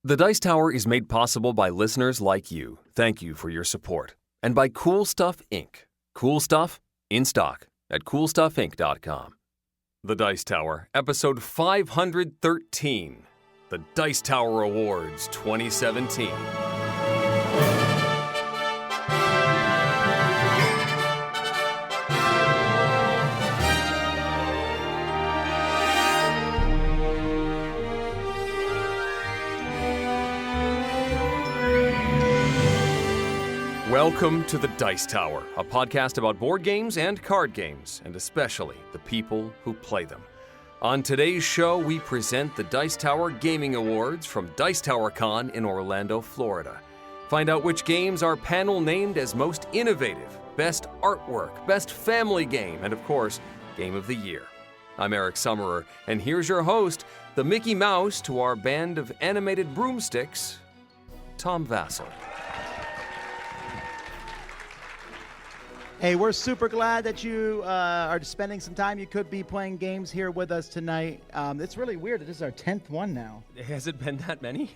The Dice Tower is made possible by listeners like you. Thank you for your support. And by Cool Stuff Inc. Cool Stuff, in stock at CoolStuffInc.com. The Dice Tower, episode 513. The Dice Tower Awards 2017. Welcome to The Dice Tower, a podcast about board games and card games, and especially the people who play them. On today's show, we present the Dice Tower Gaming Awards from Dice Tower Con in Orlando, Florida. Find out which games our panel named as most innovative, best artwork, best family game, and of course, Game of the Year. I'm Eric Summerer, and here's your host, the Mickey Mouse to our band of animated broomsticks, Tom Vassell. Hey, we're super glad that you are spending some time. You could be playing games here with us tonight. It's really weird. This is our 10th one now. Has it been that many?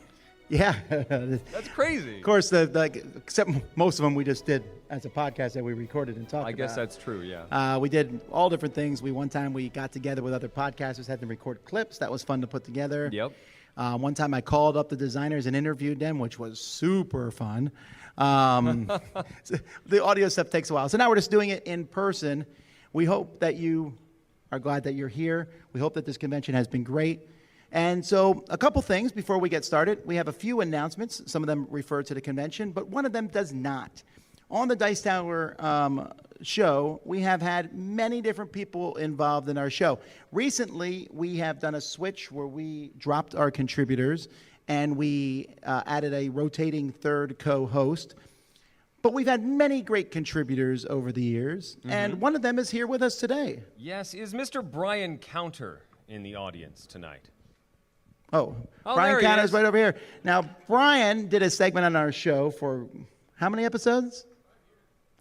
Yeah. That's crazy. Of course, except most of them we just did as a podcast that we recorded and talked about. I guess that's true, yeah. We did all different things. One time we got together with other podcasters, had them record clips. That was fun to put together. Yep. One time I called up the designers and interviewed them, which was super fun. The audio stuff takes a while. So now we're just doing it in person. We hope that you are glad that you're here. We hope that this convention has been great. And so a couple things before we get started. We have a few announcements. Some of them refer to the convention, but one of them does not. On the Dice Tower show, we have had many different people involved in our show. Recently, we have done a switch where we dropped our contributors and we added a rotating third co-host. But we've had many great contributors over the years, and one of them is here with us today. Yes, is Mr. Brian Counter in the audience tonight? Oh Brian Counter is right over here. Now, Brian did a segment on our show for how many episodes?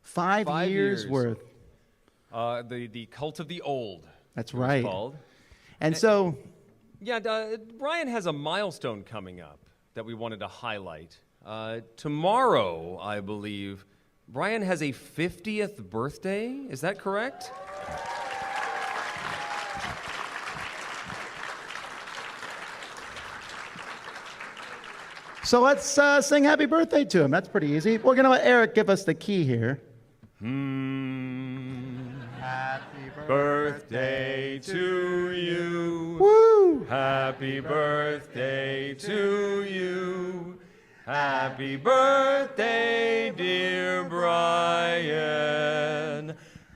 5 years worth. The Cult of the Old. That's right. Called. And so... Yeah, Brian has a milestone coming up that we wanted to highlight. Tomorrow, I believe, Brian has a 50th birthday. Is that correct? So let's sing happy birthday to him. That's pretty easy. We're going to let Eric give us the key here. Happy birthday to you. Woo! Happy birthday to you. Happy birthday, dear Brian.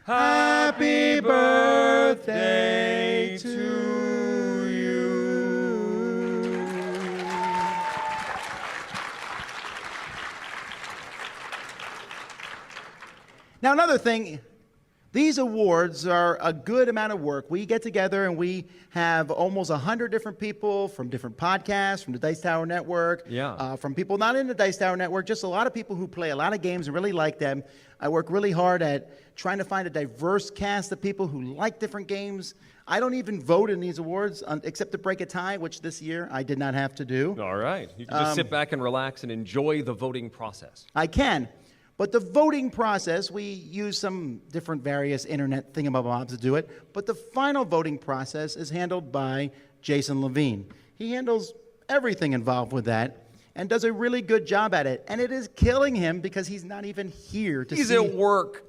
Happy birthday to you. Now, another thing, these awards are a good amount of work. We get together and we have almost 100 different people from different podcasts, from the Dice Tower Network, from people not in the Dice Tower Network, just a lot of people who play a lot of games and really like them. I work really hard at trying to find a diverse cast of people who like different games. I don't even vote in these awards except to break a tie, which this year I did not have to do. All right. You can just sit back and relax and enjoy the voting process. I can. But the voting process, we use some different various internet thingamabobs to do it, but the final voting process is handled by Jason Levine. He handles everything involved with that and does a really good job at it. And it is killing him because he's not even here to see. He's at work.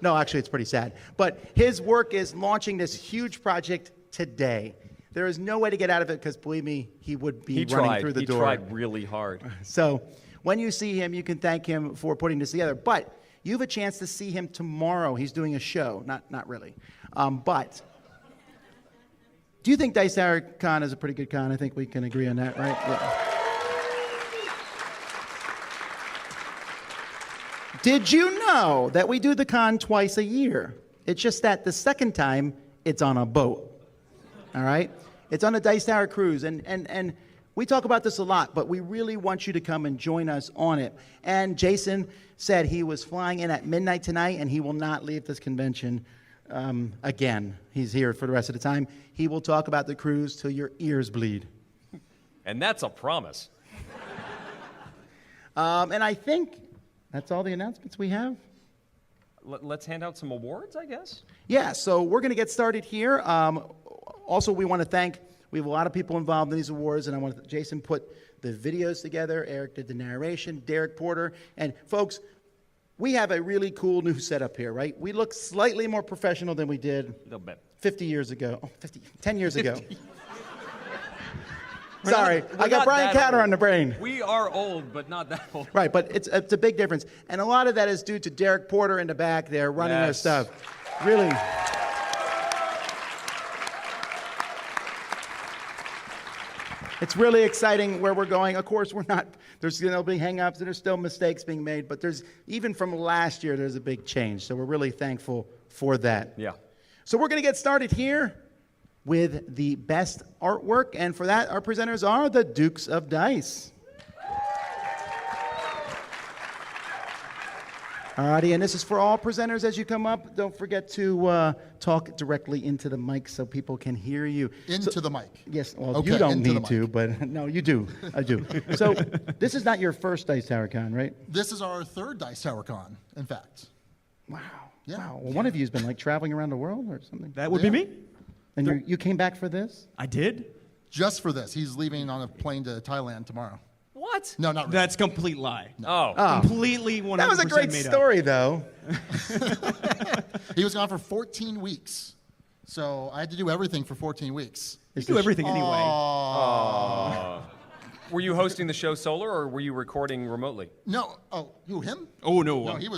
No, actually, it's pretty sad. But his work is launching this huge project today. There is no way to get out of it because, believe me, he would be running through the door. He tried really hard. So when you see him, you can thank him for putting this together. But you have a chance to see him tomorrow. He's doing a show. Not really. But do you think Dice Tower Con is a pretty good con? I think we can agree on that, right? Yeah. Did you know that we do the con twice a year? It's just that the second time, it's on a boat. All right? It's on a Dice Tower cruise. And we talk about this a lot, but we really want you to come and join us on it. And Jason said he was flying in at midnight tonight, and he will not leave this convention again. He's here for the rest of the time. He will talk about the cruise till your ears bleed. And that's a promise. And I think that's all the announcements we have. Let's hand out some awards, I guess. Yeah, so we're going to get started here. Also, we want to thank, we have a lot of people involved in these awards, and I want to, Jason put the videos together, Eric did the narration, Derek Porter, and folks, we have a really cool new setup here, right? We look slightly more professional than we did A little bit. 50 years ago. 10 years ago. 50. Sorry, I got Brian Cotter on the brain. We are old, but not that old. Right, but it's a big difference. And a lot of that is due to Derek Porter in the back there running our Yes. stuff. Really. It's really exciting where we're going. Of course, we're not, there's going to be hang-ups and there's still mistakes being made, but there's, even from last year, there's a big change. So we're really thankful for that. Yeah. So we're going to get started here with the best artwork. And for that, our presenters are the Dukes of Dice. Alrighty, and this is for all presenters as you come up. Don't forget to talk directly into the mic so people can hear you. Into the mic. Yes, well, Okay, you don't into the need to, mic. but no, you do. I do. So this is not your first Dice Tower Con, right? This is our third Dice Tower Con, in fact. Wow. Yeah. Wow. Well, one of you has been like traveling around the world or something. That would Yeah. be me. And you came back for this? I did. Just for this. He's leaving on a plane to Thailand tomorrow. What? No, not really. That's complete lie. Oh. Completely 100% That was a great made up. story, though. He was gone for 14 weeks. So I had to do everything for 14 weeks. You do everything anyway. Were you hosting the show solo, or were you recording remotely? No. Oh, who, him? Oh, no. No, he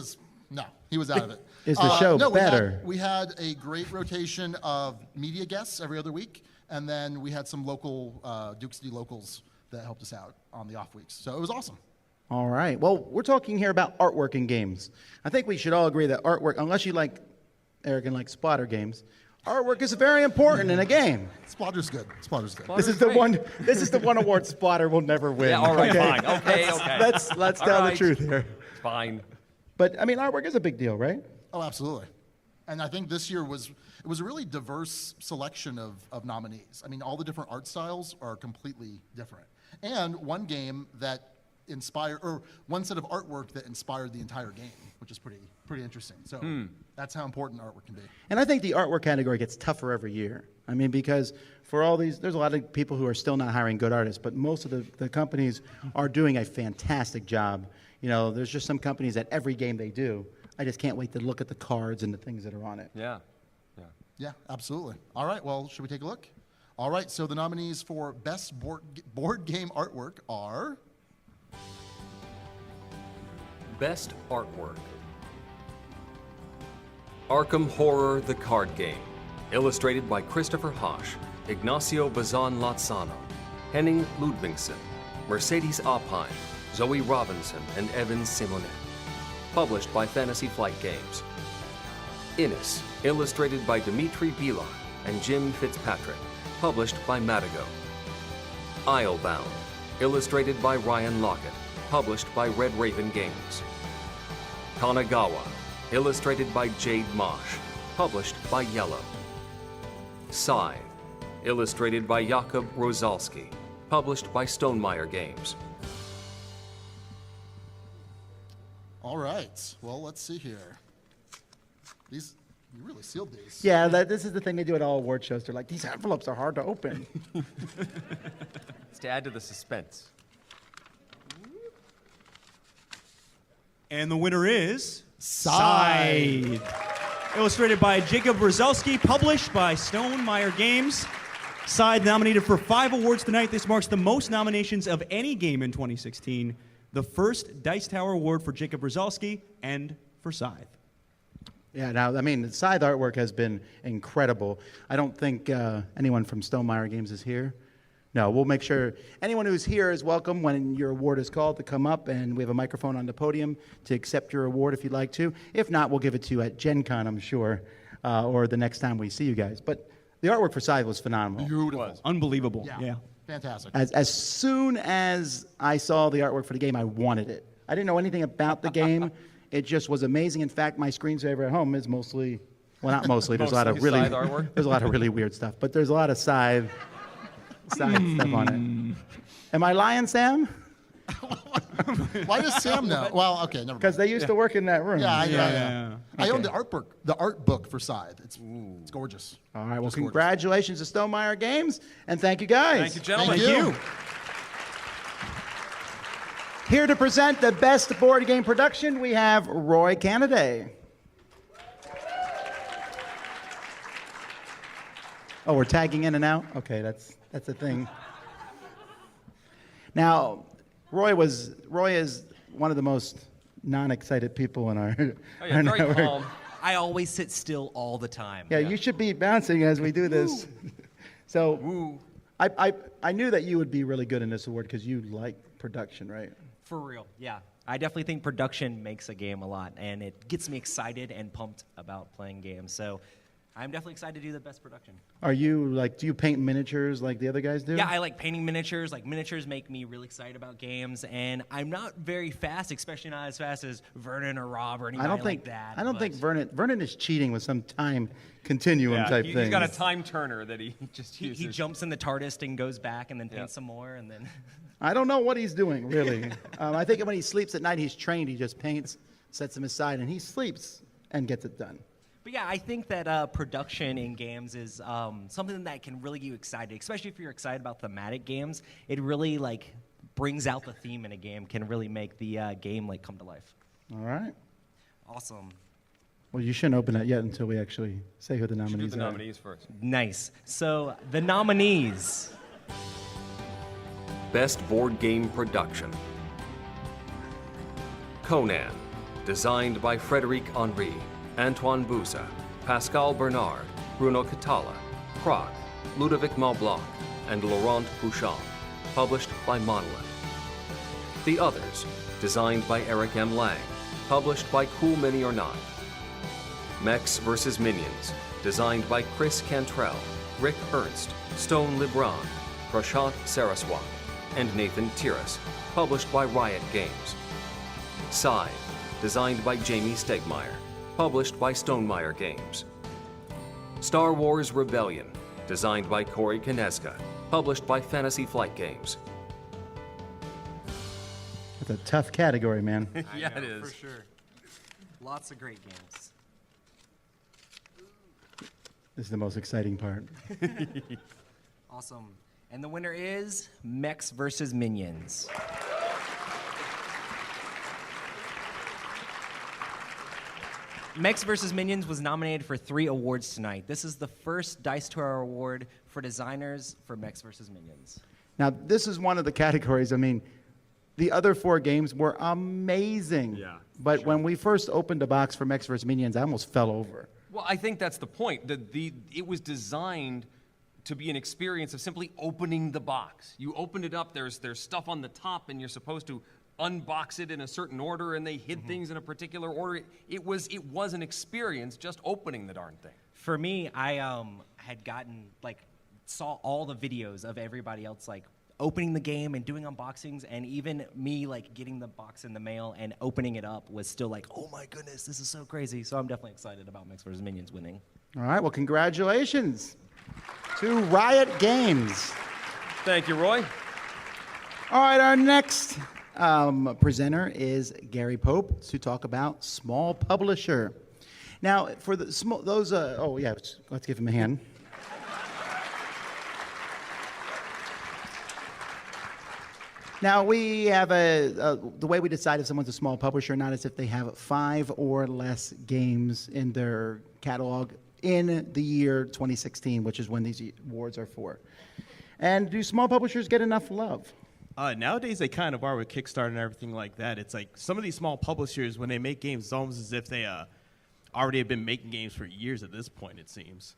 was out of it. Is the show no, better? We had a great rotation of media guests every other week, and then we had some local Duke City locals that helped us out on the off weeks. So it was awesome. All right. Well, we're talking here about artwork in games. I think we should all agree that artwork, unless you like, Eric, and like splatter games, artwork is very important in a game. Splatter's good. Splatter's good. This is the one. This is the one award splatter will never win. Yeah, all right, okay? fine. Okay, okay. Let's All tell the right. truth here. Fine. But I mean, artwork is a big deal, right? Oh, absolutely. And I think this year was a really diverse selection of nominees. I mean, all the different art styles are completely different. And one game that inspired, or one set of artwork that inspired the entire game, which is pretty interesting. So that's how important artwork can be. And I think the artwork category gets tougher every year. I mean, because for all these, there's a lot of people who are still not hiring good artists, but most of the companies are doing a fantastic job. You know, there's just some companies that every game they do, I just can't wait to look at the cards and the things that are on it. Yeah. Yeah. Yeah, absolutely. All right, well, should we take a look? All right, so the nominees for Best Board Game Artwork are... Best artwork. Arkham Horror: The Card Game, illustrated by Christopher Hosch, Ignacio Bazan Lozano, Henning Ludvigsen, Mercedes Oppheim, Zoe Robinson, and Evan Simonet. Published by Fantasy Flight Games. Innis, illustrated by Dimitri Bilar and Jim Fitzpatrick. Published by Madigo. Islebound, illustrated by Ryan Lockett. Published by Red Raven Games. Kanagawa, illustrated by Jade Mosh. Published by Yellow. Scythe, illustrated by Jakub Rosalski. Published by Stonemeyer Games. All right, well, let's see here. These, you really sealed these. Yeah, this is the thing they do at all award shows. They're like, these envelopes are hard to open. It's to add to the suspense. And the winner is... Scythe. Illustrated by Jacob Rozelski, published by Stonemeyer Games. Scythe nominated for 5 awards tonight. This marks the most nominations of any game in 2016. The first Dice Tower Award for Jacob Rozelski and for Scythe. Yeah, now, I mean, the Scythe artwork has been incredible. I don't think anyone from Stonemeyer Games is here. No, we'll make sure anyone who's here is welcome when your award is called to come up, and we have a microphone on the podium to accept your award if you'd like to. If not, we'll give it to you at Gen Con, I'm sure, or the next time we see you guys. But the artwork for Scythe was phenomenal. Beautiful. Unbelievable. Yeah. Fantastic. As soon as I saw the artwork for the game, I wanted it. I didn't know anything about the game. It just was amazing. In fact, my screensaver at home is mostly, well, not mostly. There's a lot of Mostly really, Scythe artwork? there's a lot of really weird stuff, but there's a lot of Scythe stuff on it. Am I lying, Sam? Why does Sam know? Well, okay, never mind. Because they used to work in that room. Yeah. I own Okay. the art book for Scythe. It's gorgeous. All right. Well, Just gorgeous. congratulations to Stonemeyer Games, and thank you guys. Thank you, gentlemen. Thank you. Here to present the best board game production, we have Roy Canaday. Oh, we're tagging in and out? Okay, that's a thing. Now, Roy is one of the most non-excited people in our, Oh, yeah, our very network. calm. I always sit still all the time. Yeah, you should be bouncing as we do this. So, I knew that you would be really good in this award because you like production, right? For real, yeah. I definitely think production makes a game a lot, and it gets me excited and pumped about playing games. So I'm definitely excited to do the best production. Are you do you paint miniatures like the other guys do? Yeah, I like painting miniatures. Like, miniatures make me really excited about games, and I'm not very fast, especially not as fast as Vernon or Rob or anybody like that. I don't think but Vernon is cheating with some time continuum type He's thing. got a time turner that he just He uses. jumps in the TARDIS and goes back and then paints some more, and then... I don't know what he's doing, really. I think when he sleeps at night, he's trained. He just paints, sets them aside, and he sleeps and gets it done. But yeah, I think that production in games is something that can really get you excited, especially if you're excited about thematic games. It really brings out the theme in a game, can really make the game come to life. All right. Awesome. Well, you shouldn't open that yet until we actually say who the Should do nominees the are. nominees first. Nice. So the nominees. Best Board Game Production. Conan, designed by Frédéric Henry, Antoine Bouza, Pascal Bernard, Bruno Catala, Prague, Ludovic Maublanc, and Laurent Bouchon, published by Monolith. The Others, designed by Eric M. Lang, published by Cool Mini or Not. Mechs vs. Minions, designed by Chris Cantrell, Rick Ernst, Stone Libran, Prashant Saraswat, and Nathan Tiras, published by Riot Games. Scythe, designed by Jamie Stegmaier, published by Stonemeyer Games. Star Wars Rebellion, designed by Corey Kineska, published by Fantasy Flight Games. That's a tough category, man. Yeah, it is. For sure. Lots of great games. This is the most exciting part. Awesome. And the winner is Mechs vs. Minions. Mechs vs. Minions was nominated for 3 awards tonight. This is the first Dice Tower Award for designers for Mechs vs. Minions. Now, this is one of the categories. I mean, the other 4 games were amazing. Yeah, But when we first opened the box for Mechs vs. Minions, I almost fell over. Well, I think that's the point. It was designed to be an experience of simply opening the box. You opened it up, there's stuff on the top, and you're supposed to unbox it in a certain order, and they hid things in a particular order. It was an experience just opening the darn thing. For me, I had gotten, saw all the videos of everybody else, opening the game and doing unboxings, and even me, getting the box in the mail and opening it up was still oh my goodness, this is so crazy. So I'm definitely excited about Mechs vs. Minions winning. All right, well, congratulations to Riot Games. Thank you, Roy. All right, our next presenter is Gary Pope to talk about Small Publisher. Now, for the small, those, let's give him a hand. Now, we have the way we decide if someone's a small publisher or not is if they have 5 or less games in their catalog in the year 2016, which is when these awards are for. And do small publishers get enough love? Nowadays, they kind of are with Kickstarter and everything like that. It's some of these small publishers, when they make games, it's almost as if they already have been making games for years at this point, it seems.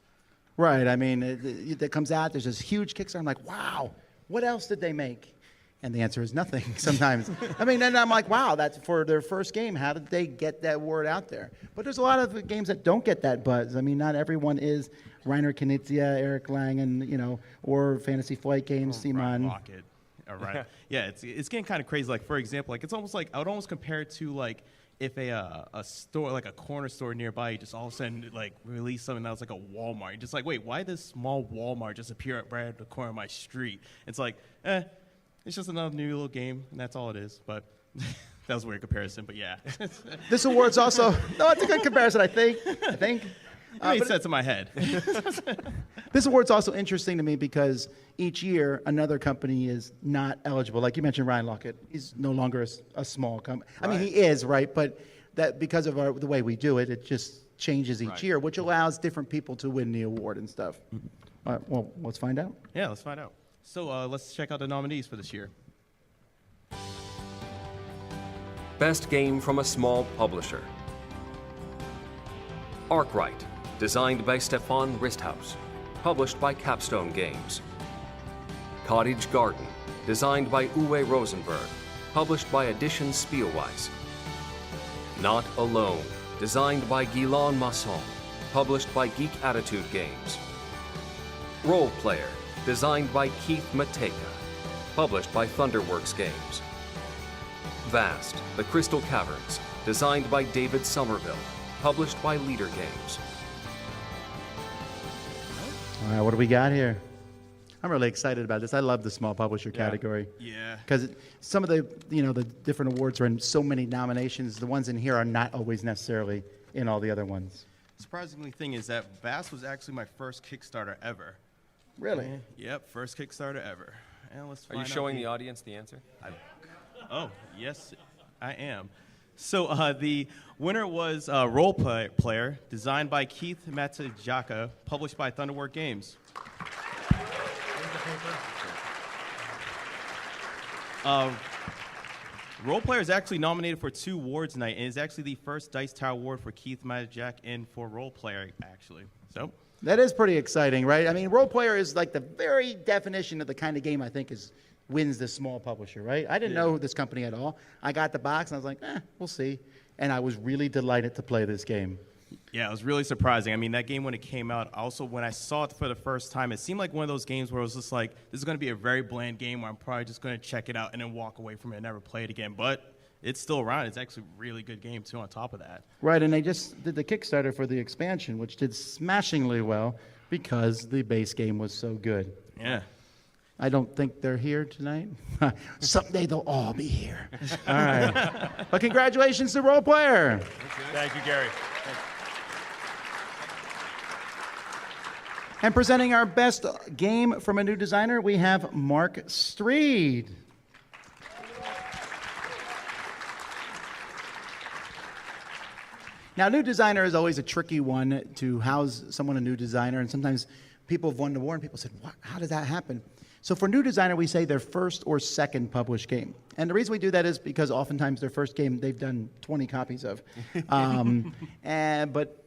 Right. I mean, it comes out, there's this huge Kickstarter. I'm like, wow, what else did they make? And the answer is nothing sometimes. I mean, and I'm like, wow, that's for their first game. How did they get that word out there? But there's a lot of games that don't get that buzz. I mean, not everyone is Reiner Knizia, Eric Lang, and, or Fantasy Flight Games, Simon. Rocket. All right. Yeah, it's getting kind of crazy. For example, it's almost I would almost compare it to if a store, a corner store nearby, just all of a sudden release something that was like a Walmart. You're just wait, why does small Walmart just appear right at the corner of my street? It's It's just another new little game, and that's all it is. But that was a weird comparison, but yeah. This award's also no, it's a good comparison, I think. It made sense in my head. This award's also interesting to me because each year another company is not eligible. Like you mentioned, Ryan Lockett. He's no longer a small company. I mean, he is, right? But that because of the way we do it, it just changes each year, which allows different people to win the award and stuff. All right, well, let's find out. Yeah, let's find out. So let's check out the nominees for this year. Best game from a small publisher. Arkwright, designed by Stefan Risthaus, published by Capstone Games. Cottage Garden, designed by Uwe Rosenberg, published by Edition Spielweis. Not Alone, designed by Guilain Masson, published by Geek Attitude Games. Role Player, designed by Keith Mateka, published by Thunderworks Games. Vast, The Crystal Caverns, designed by David Somerville, published by Leader Games. All right, what do we got here? I'm really excited about this. I love the small publisher category. Yeah. Because some of the, the different awards are in so many nominations. The ones in here are not always necessarily in all the other ones. Surprisingly thing is that Bass was actually my first Kickstarter ever. Really? Yep, first Kickstarter ever. And let's Are find you out showing the audience the answer? Oh, yes, I am. So the winner was Role Player, designed by Keith Matsujaka, published by Thunderworks Games. Role Player is actually nominated for 2 awards tonight, and is actually the first Dice Tower Award for Keith Matsujaka and for Role Player, actually. So That is pretty exciting, right? I mean, Role Player is like the very definition of the kind of game I think wins the small publisher, right? I didn't know this company at all. I got the box, and I was like, we'll see. And I was really delighted to play this game. yeah, it was really surprising. I mean, that game when it came out, also when I saw it for the first time, it seemed like one of those games where it was just like, this is going to be a very bland game where I'm probably just going to check it out and then walk away from it and never play it again. But it's still around. It's actually a really good game, too, on top of that. Right, and they just did the Kickstarter for the expansion, which did smashingly well because the base game was so good. Yeah. I don't think they're here tonight. Someday they'll all be here. All right. But congratulations to Role Player. Thank you, Gary. And presenting our best game from a new designer, we have Mark Streed. Now, new designer is always a tricky one to house someone a new designer, and sometimes people have won the award and people said, what? How did that happen? So for new designer, we say their first or second published game. And the reason we do that is because oftentimes their first game they've done 20 copies of. But,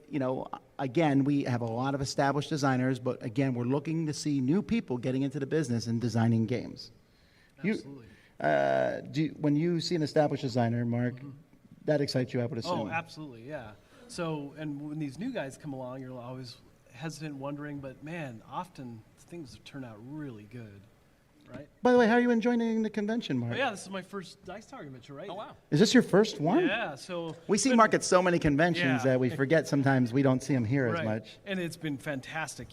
again, we have a lot of established designers, but again, we're looking to see new people getting into the business and designing games. Absolutely. When you see an established designer, Mark, that excites you, I would assume. Oh, absolutely, yeah. So, and when these new guys come along, you're always hesitant, wondering, but man, often things turn out really good, right? By the way, how are you enjoying the convention, Mark? Oh, yeah, this is my first Dice Tower convention, right? Oh, wow. Is this your first one? Yeah, so... We see Mark at so many conventions Yeah. that we forget sometimes we don't see him here as much. And it's been fantastic.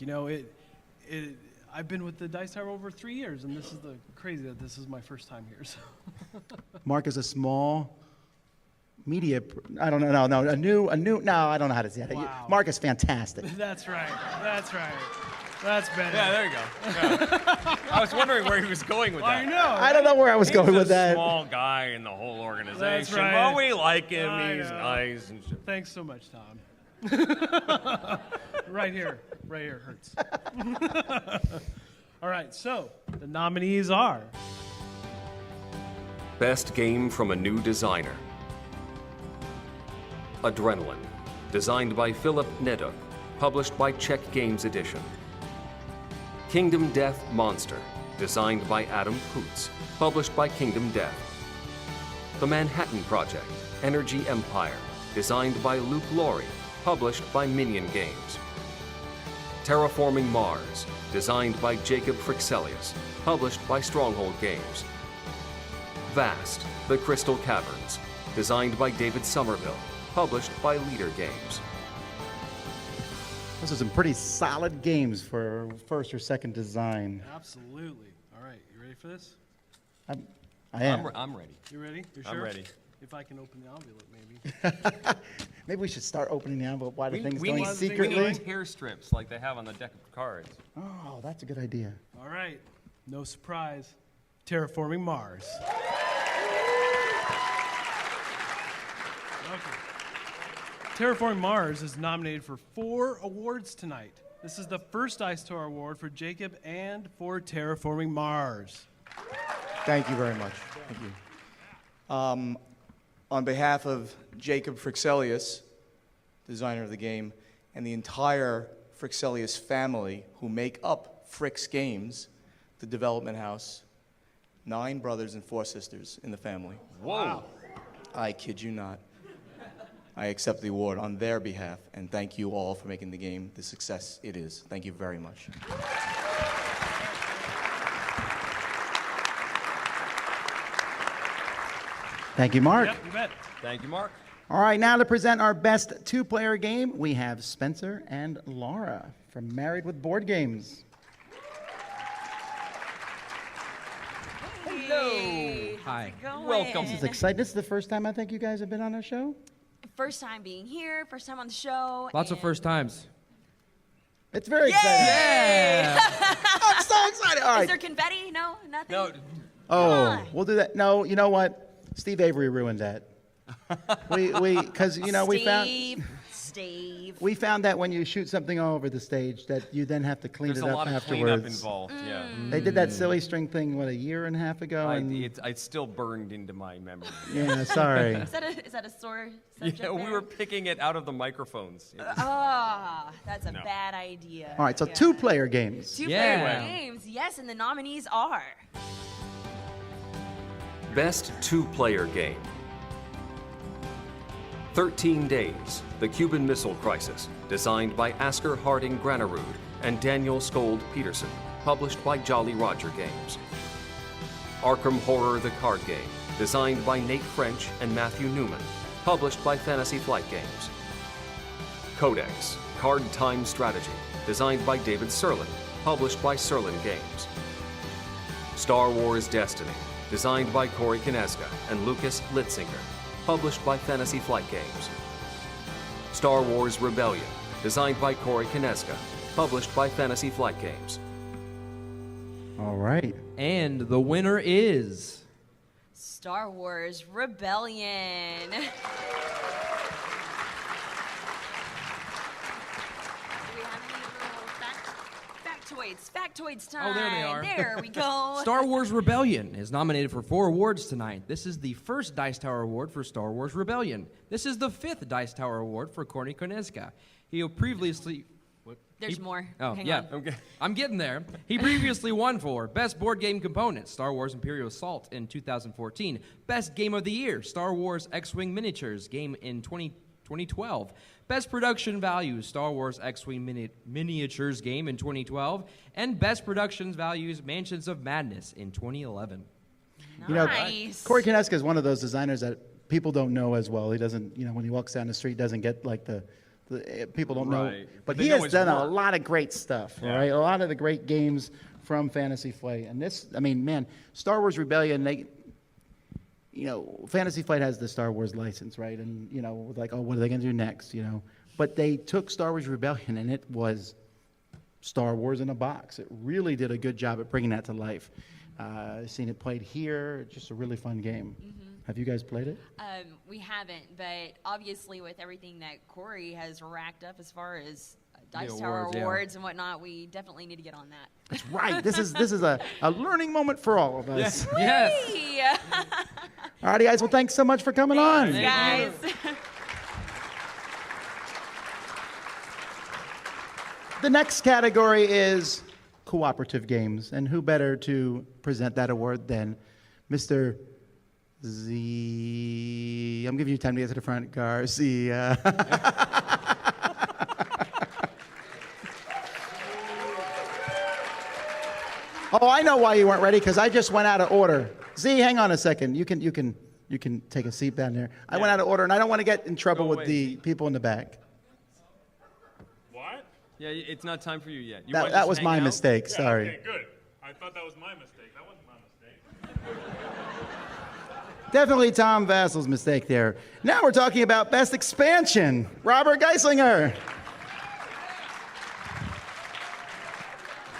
I've been with the Dice Tower over 3 years, and this is the crazy that this is my first time here. So. Mark is a small media, I don't know, no, I don't know how to say it. Wow. Mark is fantastic. That's right. That's better. Yeah, there you go. Yeah. I was wondering where he was going with that. I know. I don't know where I was going He's with a that. small guy in the whole organization. That's right. But we like him. I He's know. nice. And shit. Thanks so much, Tom. Right here hurts. All right, so the nominees are Best game from a new designer. Adrenaline, designed by Philip Neduk, published by Czech Games Edition. Kingdom Death Monster, designed by Adam Poots, published by Kingdom Death. The Manhattan Project, Energy Empire, designed by Luke Laurie, published by Minion Games. Terraforming Mars, designed by Jacob Frixelius, published by Stronghold Games. Vast, The Crystal Caverns, designed by David Somerville, published by Leader Games. Those are some pretty solid games for first or second design. absolutely. All right, you ready for this? I am. I'm ready. You ready? You're I'm sure? ready. If I can open the envelope, maybe. Maybe we should start opening the envelope while the thing's we going need secretly. hair strips like they have on the deck of cards. Oh, that's a good idea. All right. No surprise. Terraforming Mars. Okay. Terraforming Mars is nominated for 4 awards tonight. This is the first Dice Tower Award for Jacob and for Terraforming Mars. Thank you very much. Thank you. On behalf of Jacob Frixelius, designer of the game, and the entire Frixelius family who make up Frix Games, the development house, 9 brothers and 4 sisters in the family. Whoa. I kid you not. I accept the award on their behalf, and thank you all for making the game the success it is. Thank you very much. Thank you, Mark. Yep, you bet. Thank you, Mark. All right, now to present our best 2-player game, we have Spencer and Laura from Married with Board Games. Hello. Hi. Welcome. This is exciting. This is the first time I think you guys have been on our show. First time being here, first time on the show. Lots of and- first times. It's very exciting. Yeah. I'm so excited. All Is right. there confetti? No, nothing. No, Oh, on. we'll do that. No, you know what? Steve Avery ruined that. Because we found that when you shoot something all over the stage, that you then have to clean there's it a up lot of afterwards. cleanup involved. Yeah. They did that silly string thing, what, a year and a half ago? And, It's still burned into my memory. yeah, sorry. Is that a sore subject Yeah, we there? were picking it out of the microphones. It was- Ah, that's a No. bad idea. All right, so Yeah. 2-player games. Two-player Yeah. games, yes, and the nominees are Best 2-player game. 13 Days, The Cuban Missile Crisis, designed by Asker Harding Granerud and Daniel Skold Peterson, published by Jolly Roger Games. Arkham Horror the Card Game, designed by Nate French and Matthew Newman, published by Fantasy Flight Games. Codex, Card Time Strategy, designed by David Serlin, published by Serlin Games. Star Wars Destiny, designed by Corey Kineska and Lucas Litzinger, published by Fantasy Flight Games. Star Wars Rebellion, designed by Corey Kineska, published by Fantasy Flight Games. All right. And the winner is... Star Wars Rebellion. Do we have any little factoids time? Oh, there they are. There we go. Star Wars Rebellion is nominated for 4 awards tonight. This is the first Dice Tower Award for Star Wars Rebellion. This is the 5th Dice Tower Award for Corey Konietzka. He previously... There's more. Oh, Hang yeah. on. Okay. I'm getting there. He previously won for Best Board Game Component, Star Wars Imperial Assault in 2014. Best Game of the Year, Star Wars X-Wing Miniatures Game in 2012. Best Production Value, Star Wars X-Wing Miniatures Game in 2012. And Best Productions Values, Mansions of Madness in 2011. You know, Nice. Corey Kineska is one of those designers that people don't know as well. He doesn't, when he walks down the street, doesn't get like the people don't know. Right. But They he know has his done a work. lot of great stuff, all right? A lot of the great games from Fantasy Flight. And this, I mean, man, Star Wars Rebellion, Fantasy Flight has the Star Wars license, right? And, like, oh, what are they going to do next, But they took Star Wars Rebellion, and it was Star Wars in a box. It really did a good job at bringing that to life. Seen it played here, just a really fun game. Have you guys played it? We haven't, but obviously with everything that Corey has racked up as far as Dice Tower awards, yeah. Awards and whatnot, we definitely need to get on that. That's right. This is a learning moment for all of us. Yes. Hey, All righty, guys. Well, thanks so much for coming on. guys. The next category is cooperative games, and who better to present that award than Mr. Z? I'm giving you time to get to the front, Garcia. Oh, I know why you weren't ready, because I just went out of order. Z, hang on a second. You can take a seat down there. I went out of order, and I don't want to get in trouble Go with away, the Z. people in the back. What? Yeah, it's not time for you yet. You wanna That just was hang my out? mistake. Yeah, Sorry. Okay, good. I thought that was my mistake. That wasn't my mistake. Definitely Tom Vassel's mistake there. Now we're talking about best expansion. Robert Geislinger.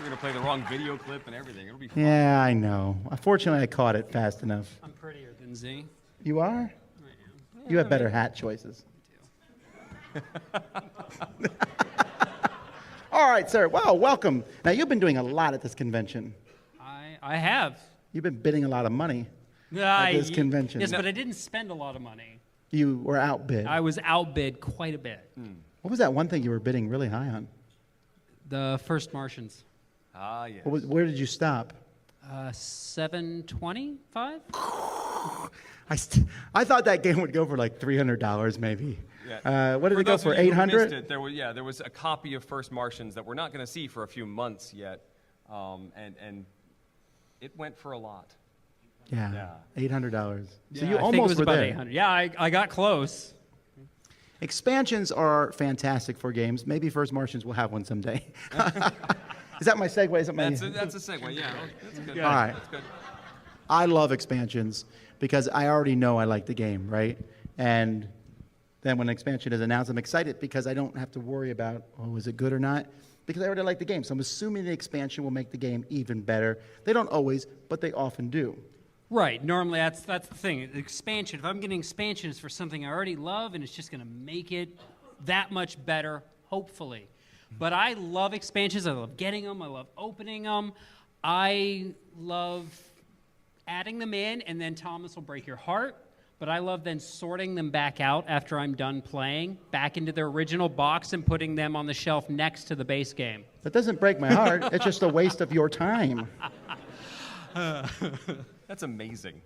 We're going to play the wrong video clip and everything. It'll be fun. Yeah, I know. Unfortunately, I caught it fast enough. I'm prettier than Z. You are? I am. You have better hat choices. All right, sir. Well, welcome. Now, you've been doing a lot at this convention. I have. You've been bidding a lot of money at this convention. Yes, but I didn't spend a lot of money. You were outbid. I was outbid quite a bit. What was that one thing you were bidding really high on? The first Martians. Ah, yes. Where did you stop? 725? I thought that game would go for like $300 maybe. Yeah. What did it go those for, of you who missed 800? it, there was a copy of First Martians that we're not going to see for a few months yet, and it went for a lot. Yeah, $800. So Yeah, you I almost think it was were about there. 800. Yeah, I got close. Expansions are fantastic for games. Maybe First Martians will have one someday. Is that my segue? Is that my... That's a segue, yeah. That's good. All right. That's good. I love expansions because I already know I like the game, right? And then when an expansion is announced, I'm excited because I don't have to worry about, oh, is it good or not? Because I already like the game. So I'm assuming the expansion will make the game even better. They don't always, but they often do. Right. Normally, that's the thing. Expansion. If I'm getting expansions for something I already love, and it's just going to make it that much better, hopefully. But I love expansions. I love getting them. I love opening them. I love adding them in, and then Thomas will break your heart. But I love then sorting them back out after I'm done playing, back into their original box and putting them on the shelf next to the base game. That doesn't break my heart. It's just a waste of your time. That's amazing.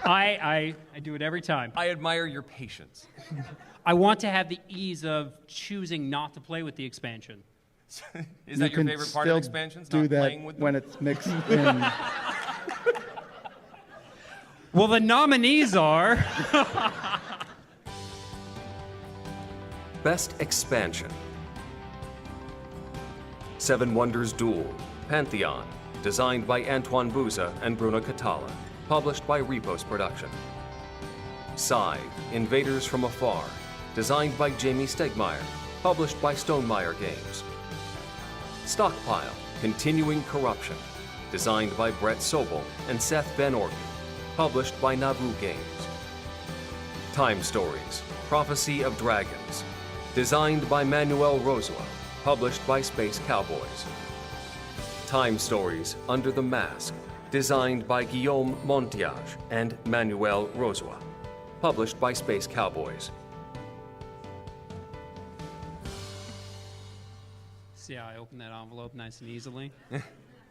I do it every time. I admire your patience. I want to have the ease of choosing not to play with the expansion. Is that your favorite part of expansions? Do not that playing with them? when it's mixed in. Well, the nominees are Best Expansion. Seven Wonders Duel, Pantheon, designed by Antoine Bouza and Bruno Catala, published by Repos Production. Scythe, Invaders from Afar, designed by Jamie Stegmaier, published by Stonemaier Games. Stockpile, Continuing Corruption, designed by Brett Sobel and Seth Van Orden, published by Naboo Games. Time Stories, Prophecy of Dragons, designed by Manuel Rosua, published by Space Cowboys. Time Stories, Under the Mask, designed by Guillaume Montiage and Manuel Rosua, published by Space Cowboys. see how I open that envelope nice and easily.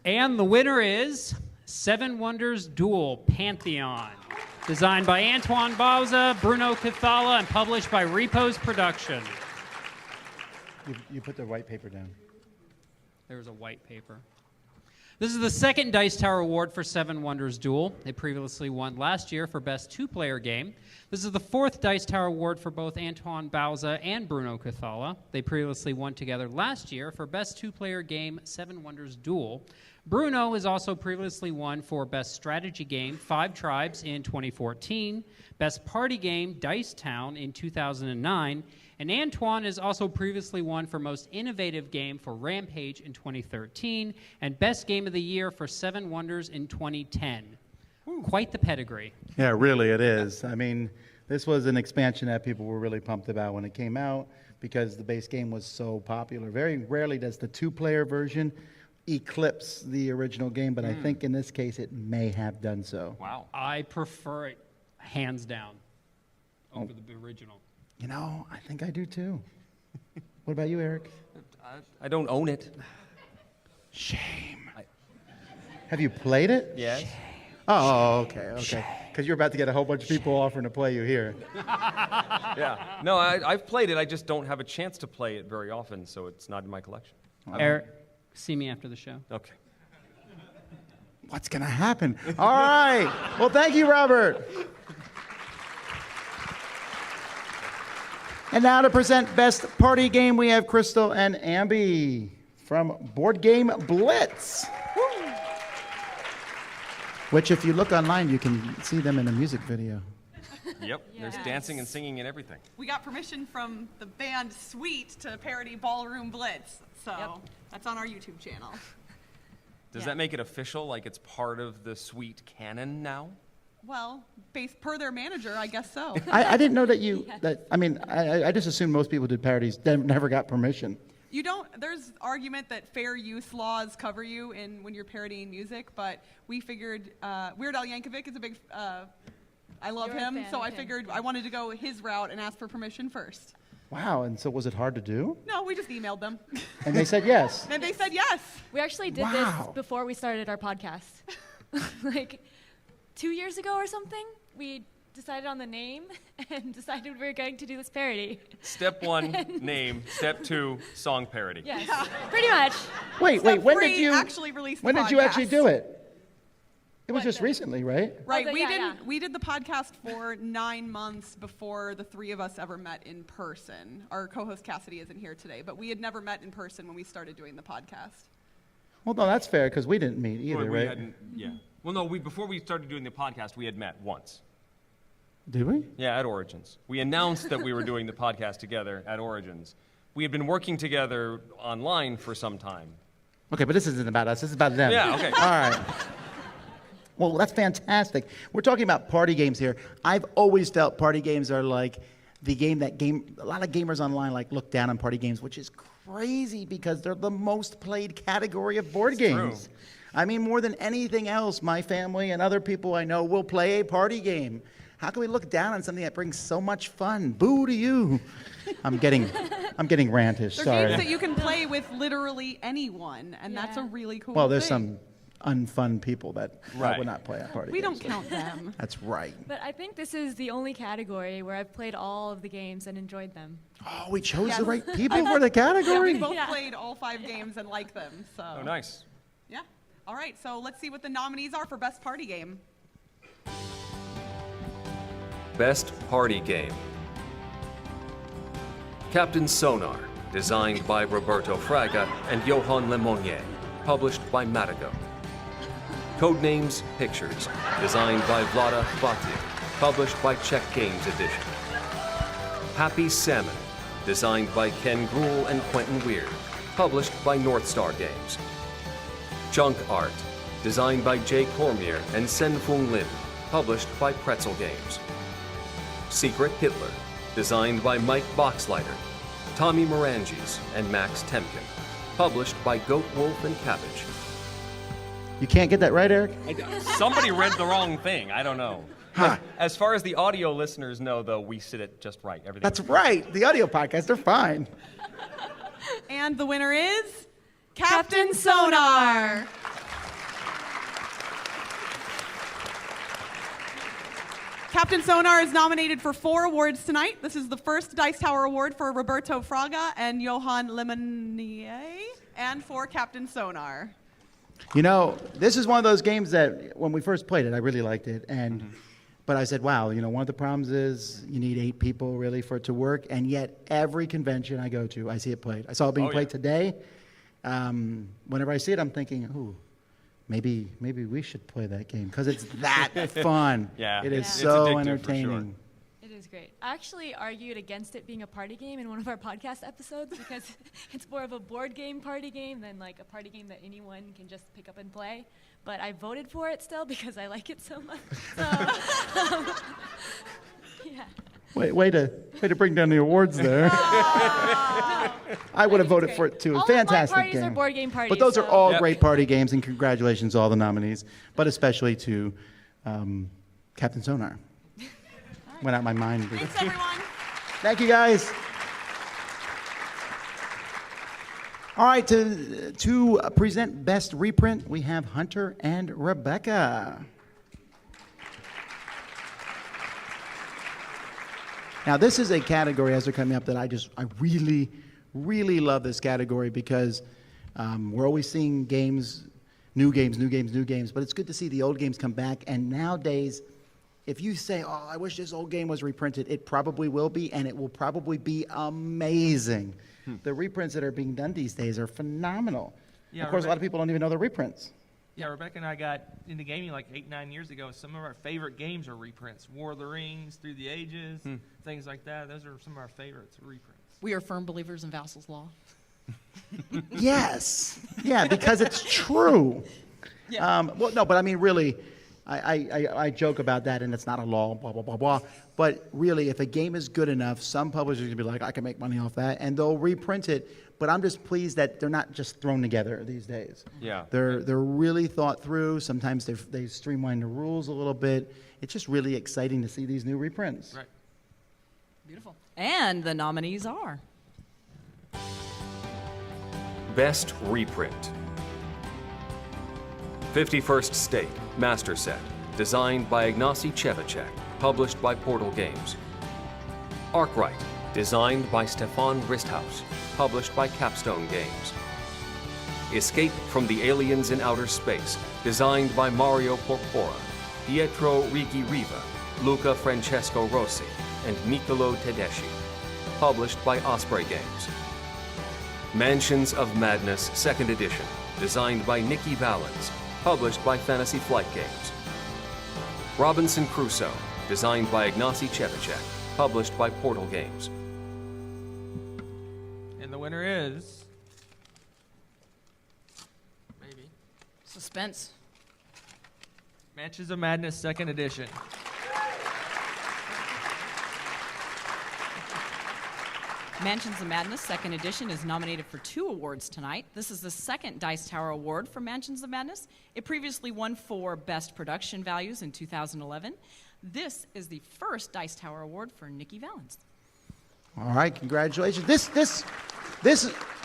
And the winner is Seven Wonders Duel Pantheon, designed by Antoine Bauza, Bruno Cathala, and published by Repos Production. You put the white paper down. There's a white paper. This is the second Dice Tower Award for Seven Wonders Duel. They previously won last year for Best Two-Player Game. This is the fourth Dice Tower Award for both Antoine Bauza and Bruno Cathala. They previously won together last year for Best Two-Player Game, Seven Wonders Duel. Bruno has also previously won for Best Strategy Game, Five Tribes in 2014, Best Party Game, Dice Town in 2009, and Antoine has also previously won for Most Innovative Game for Rampage in 2013, and Best Game of the Year for Seven Wonders in 2010. Quite the pedigree. Yeah, really it is. I mean, this was an expansion that people were really pumped about when it came out because the base game was so popular. Very rarely does the two-player version eclipse the original game, but I think in this case it may have done so. Wow. I prefer it hands down over the original. You know, I think I do too. What about you, Eric? I don't own it. Shame. Have you played it? Yes. Oh, okay. Because you're about to get a whole bunch of people offering to play you here. Yeah. No, I've played it. I just don't have a chance to play it very often, so it's not in my collection. Eric, see me after the show. Okay. What's going to happen? All right. Well, thank you, Robert. And now to present Best Party Game, we have Crystal and Ambi from Board Game Blitz. Which, if you look online, you can see them in a music video. Yep, there's Yes. dancing and singing and everything. We got permission from the band Sweet to parody Ballroom Blitz, so that's on our YouTube channel. Does that make it official, like it's part of the Sweet canon now? Well, based per their manager, I guess so. I didn't know that I just assumed most people did parodies, never got permission. You don't. There's argument that fair use laws cover you when you're parodying music, but we figured Weird Al Yankovic is a big. I love You're a him, fan so of I him. figured I wanted to go his route and ask for permission first. Wow, and so was it hard to do? No, we just emailed them, And they said yes. and they said yes. We actually did Wow. this before we started our podcast. Like 2 years ago or something, we decided on the name and decided we were going to do this parody. Step 1, name. Step 2, song parody. Yes, pretty much. Wait, Step when three, did you actually release the When did you actually podcast. do it? It was What, just the- recently, right? Right, Oh, we yeah, didn't. yeah. We did the podcast for 9 months before the three of us ever met in person. Our co-host Cassidy isn't here today, but we had never met in person when we started doing the podcast. Well, no, that's fair because we didn't meet Well, either, we right? hadn't, yeah. Well, no, before we started doing the podcast, we had met once. Did we? Yeah, at Origins. We announced that we were doing the podcast together at Origins. We had been working together online for some time. Okay, but this isn't about us. This is about them. Yeah, okay. All right. Well, that's fantastic. We're talking about party games here. I've always felt party games are like the game that a lot of gamers online like look down on party games, which is crazy because they're the most played category of board games. true. I mean, more than anything else, my family and other people I know will play a party game. How can we look down on something that brings so much fun? Boo to you. I'm getting rantish. They're Sorry. games that you can play with literally anyone, and that's a Yeah. really cool Well, there's thing. some unfun people that Right. would not play a party We games. don't count them. That's right. But I think this is the only category where I've played all of the games and enjoyed them. Oh, we chose Yes. the right people for the We category. both Yeah. played all 5 games and like them. So. Oh, nice. Yeah. All right. So let's see what the nominees are for best party game. Best Party Game. Captain Sonar, designed by Roberto Fraga and Johan Lemonnier, published by Matago. Codenames Pictures, designed by Vlada Vatia, published by Czech Games Edition. Happy Salmon, designed by Ken Gruhl and Quentin Weir, published by North Star Games. Junk Art, designed by Jay Cormier and Sen Fung Lin, published by Pretzel Games. Secret Hitler, designed by Mike Boxleiter, Tommy Morangis, and Max Temkin, published by Goat Wolf and Cabbage. You can't get that right, Eric? Somebody read the wrong thing. I don't know. Huh. As far as the audio listeners know, though, we sit it just right. Everything. That's right. The audio podcast, they're fine. And the winner is Captain Sonar. Captain Sonar is nominated for 4 awards tonight. This is the first Dice Tower Award for Roberto Fraga and Johan Lemonnier, and for Captain Sonar. You know, this is one of those games that when we first played it, I really liked it. And but I said, wow, you know, one of the problems is you need 8 people really for it to work. And yet every convention I go to, I see it played. I saw it being played today. Whenever I see it, I'm thinking, ooh, maybe we should play that game because it's that fun. Yeah, It is it's so addictive for sure. entertaining. It is great. I actually argued against it being a party game in one of our podcast episodes because it's more of a board game party game than like a party game that anyone can just pick up and play. But I voted for it still because I like it so much. So, yeah. Way to bring down the awards there. I would have voted for it too. All of my Fantastic parties game. are board game parties. But those are so- all Yep. great party games, and congratulations to all the nominees, but especially to Captain Sonar. Went out my mind. Thanks, everyone. Thank you, guys. All right, to present Best Reprint, we have Hunter and Rebecca. Now, this is a category as they're coming up that I really, really love this category because we're always seeing games, new games, but it's good to see the old games come back. And nowadays, if you say, oh, I wish this old game was reprinted, it probably will be, and it will probably be amazing. The reprints that are being done these days are phenomenal. Yeah, Of course, a lot of people don't even know they're reprints. Yeah, Rebecca and I got into gaming like 8-9 years ago. Some of our favorite games are reprints. War of the Rings, Through the Ages, things like that. Those are some of our favorites, reprints. We are firm believers in Vassal's Law. Yes. Yeah, because it's true. Yeah. Well, no, but I mean, really, I joke about that, and it's not a law, blah, blah, blah, blah. But really, if a game is good enough, some publishers are going to be like, I can make money off that, and they'll reprint it. But I'm just pleased that they're not just thrown together these days. Yeah. They're really thought through. Sometimes they streamline the rules a little bit. It's just really exciting to see these new reprints. Right. Beautiful. And the nominees are Best Reprint. 51st State Master Set, designed by Ignacy Cevicek, published by Portal Games. Arkwright, designed by Stefan Risthaus, published by Capstone Games. Escape from the Aliens in Outer Space, designed by Mario Porpora, Pietro Righi-Riva, Luca Francesco Rossi, and Niccolò Tedeschi, published by Osprey Games. Mansions of Madness 2nd Edition, designed by Nikki Valens, published by Fantasy Flight Games. Robinson Crusoe, designed by Ignacy Cevicek, published by Portal Games. And the winner is... maybe... Suspense. Mansions of Madness 2nd Edition. Mansions of Madness 2nd Edition is nominated for 2 awards tonight. This is the second Dice Tower Award for Mansions of Madness. It previously won for Best Production Values in 2011. This is the first Dice Tower Award for Nikki Valens. All right, congratulations. This,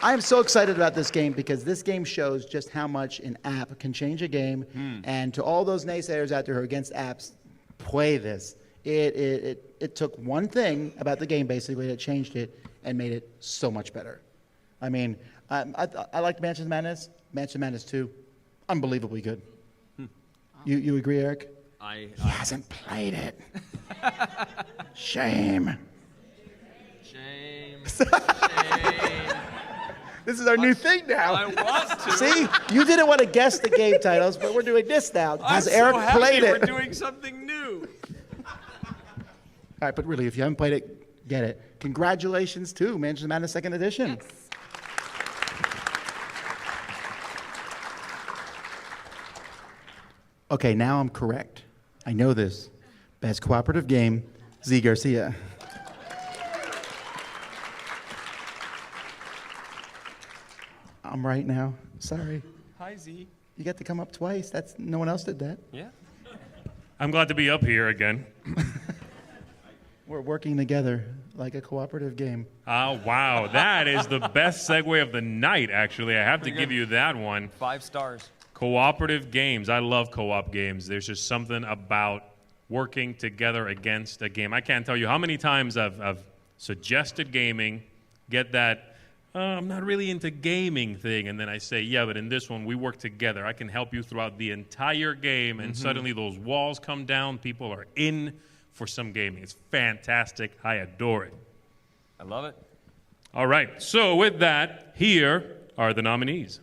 I am so excited about this game because this game shows just how much an app can change a game. And to all those naysayers out there who are against apps, play this. It took one thing about the game basically that changed it and made it so much better. I mean, I liked Mansions of Madness. Mansions of Madness 2, unbelievably good. You agree, Eric? He hasn't played it. Shame. Shame. This is our new thing now. I want to. See, you didn't want to guess the game titles, but we're doing this now. Has Eric played it? We're doing something new. All right, but really, if you haven't played it, get it. Congratulations to Mansions of Madness 2nd Edition. Yes. Okay, now I'm correct. I know this. Best cooperative game, Z Garcia. I'm right now. Sorry. Hi, Z. You got to come up twice. No one else did that. Yeah. I'm glad to be up here again. We're working together like a cooperative game. Oh, wow. That is the best segue of the night, actually. I have to give you that one. 5 stars. Cooperative games. I love co-op games. There's just something about working together against a game. I can't tell you how many times I've suggested gaming, get that, I'm not really into gaming thing, and then I say, yeah, but in this one, we work together. I can help you throughout the entire game, and suddenly those walls come down. People are in for some gaming. It's fantastic. I adore it. I love it. All right. So with that, here are the nominees.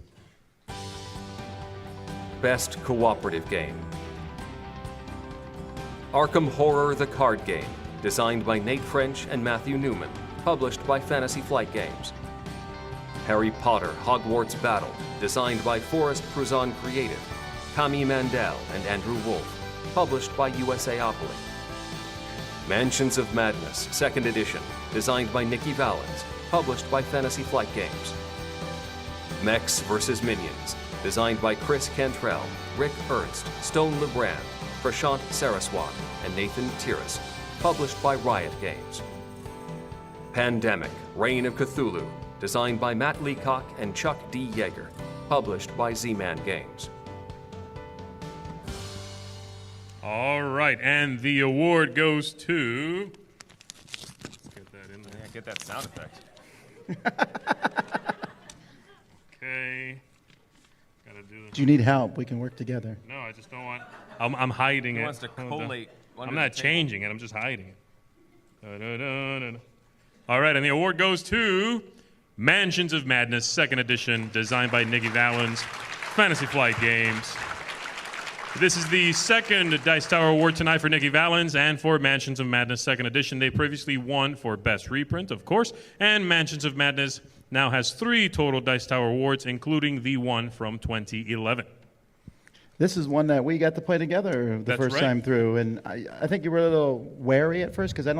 Best Cooperative Game. Arkham Horror the Card Game, designed by Nate French and Matthew Newman, published by Fantasy Flight Games. Harry Potter Hogwarts Battle, designed by Forrest Pruzan Creative, Kami Mandel and Andrew Wolf, published by USAopoly. Mansions of Madness 2nd Edition, designed by Nikki Valens, published by Fantasy Flight Games. Mechs vs. Minions, designed by Chris Cantrell, Rick Ernst, Stone LeBrand, Prashant Saraswat, and Nathan Tiras, published by Riot Games. Pandemic Reign of Cthulhu, designed by Matt Leacock and Chuck D. Yeager, published by Z-Man Games. All right, and the award goes to... Let's get that in there. Yeah, get that sound effect. Okay. Gotta do this. Do you need help? We can work together. No, I just don't want... I'm hiding He it. wants to collate I'm under not the table. changing it. I'm just hiding it. Da-da-da-da-da. All right, and the award goes to Mansions of Madness 2nd Edition, designed by Nikki Valens, Fantasy Flight Games. This is the second Dice Tower Award tonight for Nikki Valens and for Mansions of Madness 2nd Edition. They previously won for Best Reprint, of course, and Mansions of Madness now has 3 total Dice Tower Awards, including the one from 2011. This is one that we got to play together the first time through, and I think you were a little wary at first because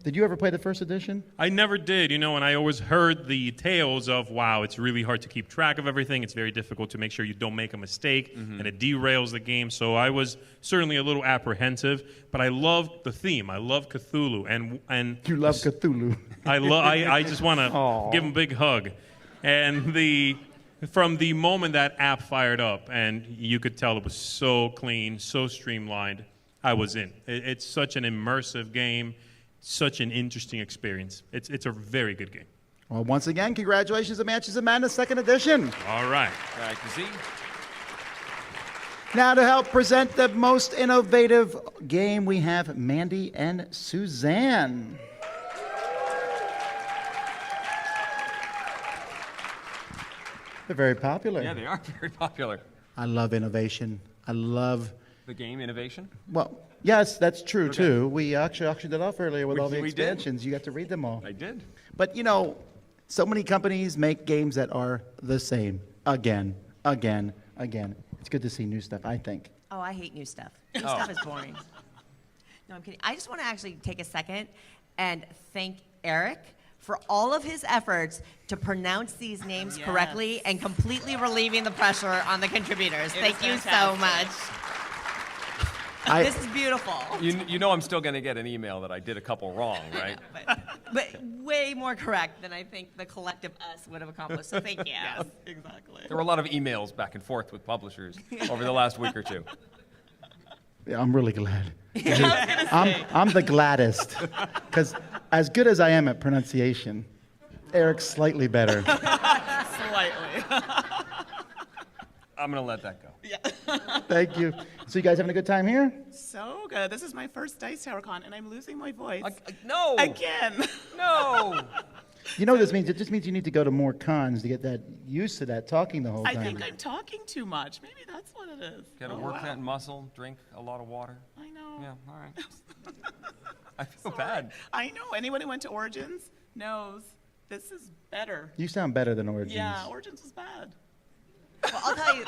did you ever play the first edition? I never did, and I always heard the tales of, wow, it's really hard to keep track of everything. It's very difficult to make sure you don't make a mistake, and it derails the game. So I was certainly a little apprehensive, but I love the theme. I love Cthulhu, and you love Cthulhu. I just want to give him a big hug, and from the moment that app fired up, and you could tell it was so clean, so streamlined, I was in. It's such an immersive game. Such an interesting experience. It's a very good game. Well, once again, congratulations to Mansions of Madness 2nd Edition. All right. Thank you, Z. Now to help present the most innovative game, we have Mandy and Suzanne. They're very popular. Yeah, they are very popular. I love innovation. I love... The game innovation? Well, yes, that's true, too. We actually auctioned it off earlier with all the we expansions. did. You got to read them all. I did. But, so many companies make games that are the same again. It's good to see new stuff, I think. Oh, I hate new stuff. New stuff is boring. No, I'm kidding. I just want to actually take a second and thank Eric for all of his efforts to pronounce these names correctly and completely relieving the pressure on the contributers. Thank you so much. This is beautiful. I'm still going to get an email that I did a couple wrong, right? but way more correct than I think the collective us would have accomplished. So thank you. Yes, exactly. There were a lot of emails back and forth with publishers over the last week or two. Yeah, I'm really glad. I'm the gladdest. Because as good as I am at pronunciation, Eric's slightly better. Slightly. I'm going to let that go. Yeah. Thank you. So you guys having a good time here? So good. This is my first Dice Tower Con, and I'm losing my voice. No. Again. No. You know what this means? It just means you need to go to more cons to get that used to that talking the whole time. I think I'm talking too much. Maybe that's what it is. Got to work that muscle, drink a lot of water. I know. Yeah, all right. I feel bad. I know. Anyone who went to Origins knows this is better. You sound better than Origins. Yeah, Origins was bad. Well, I'll tell you,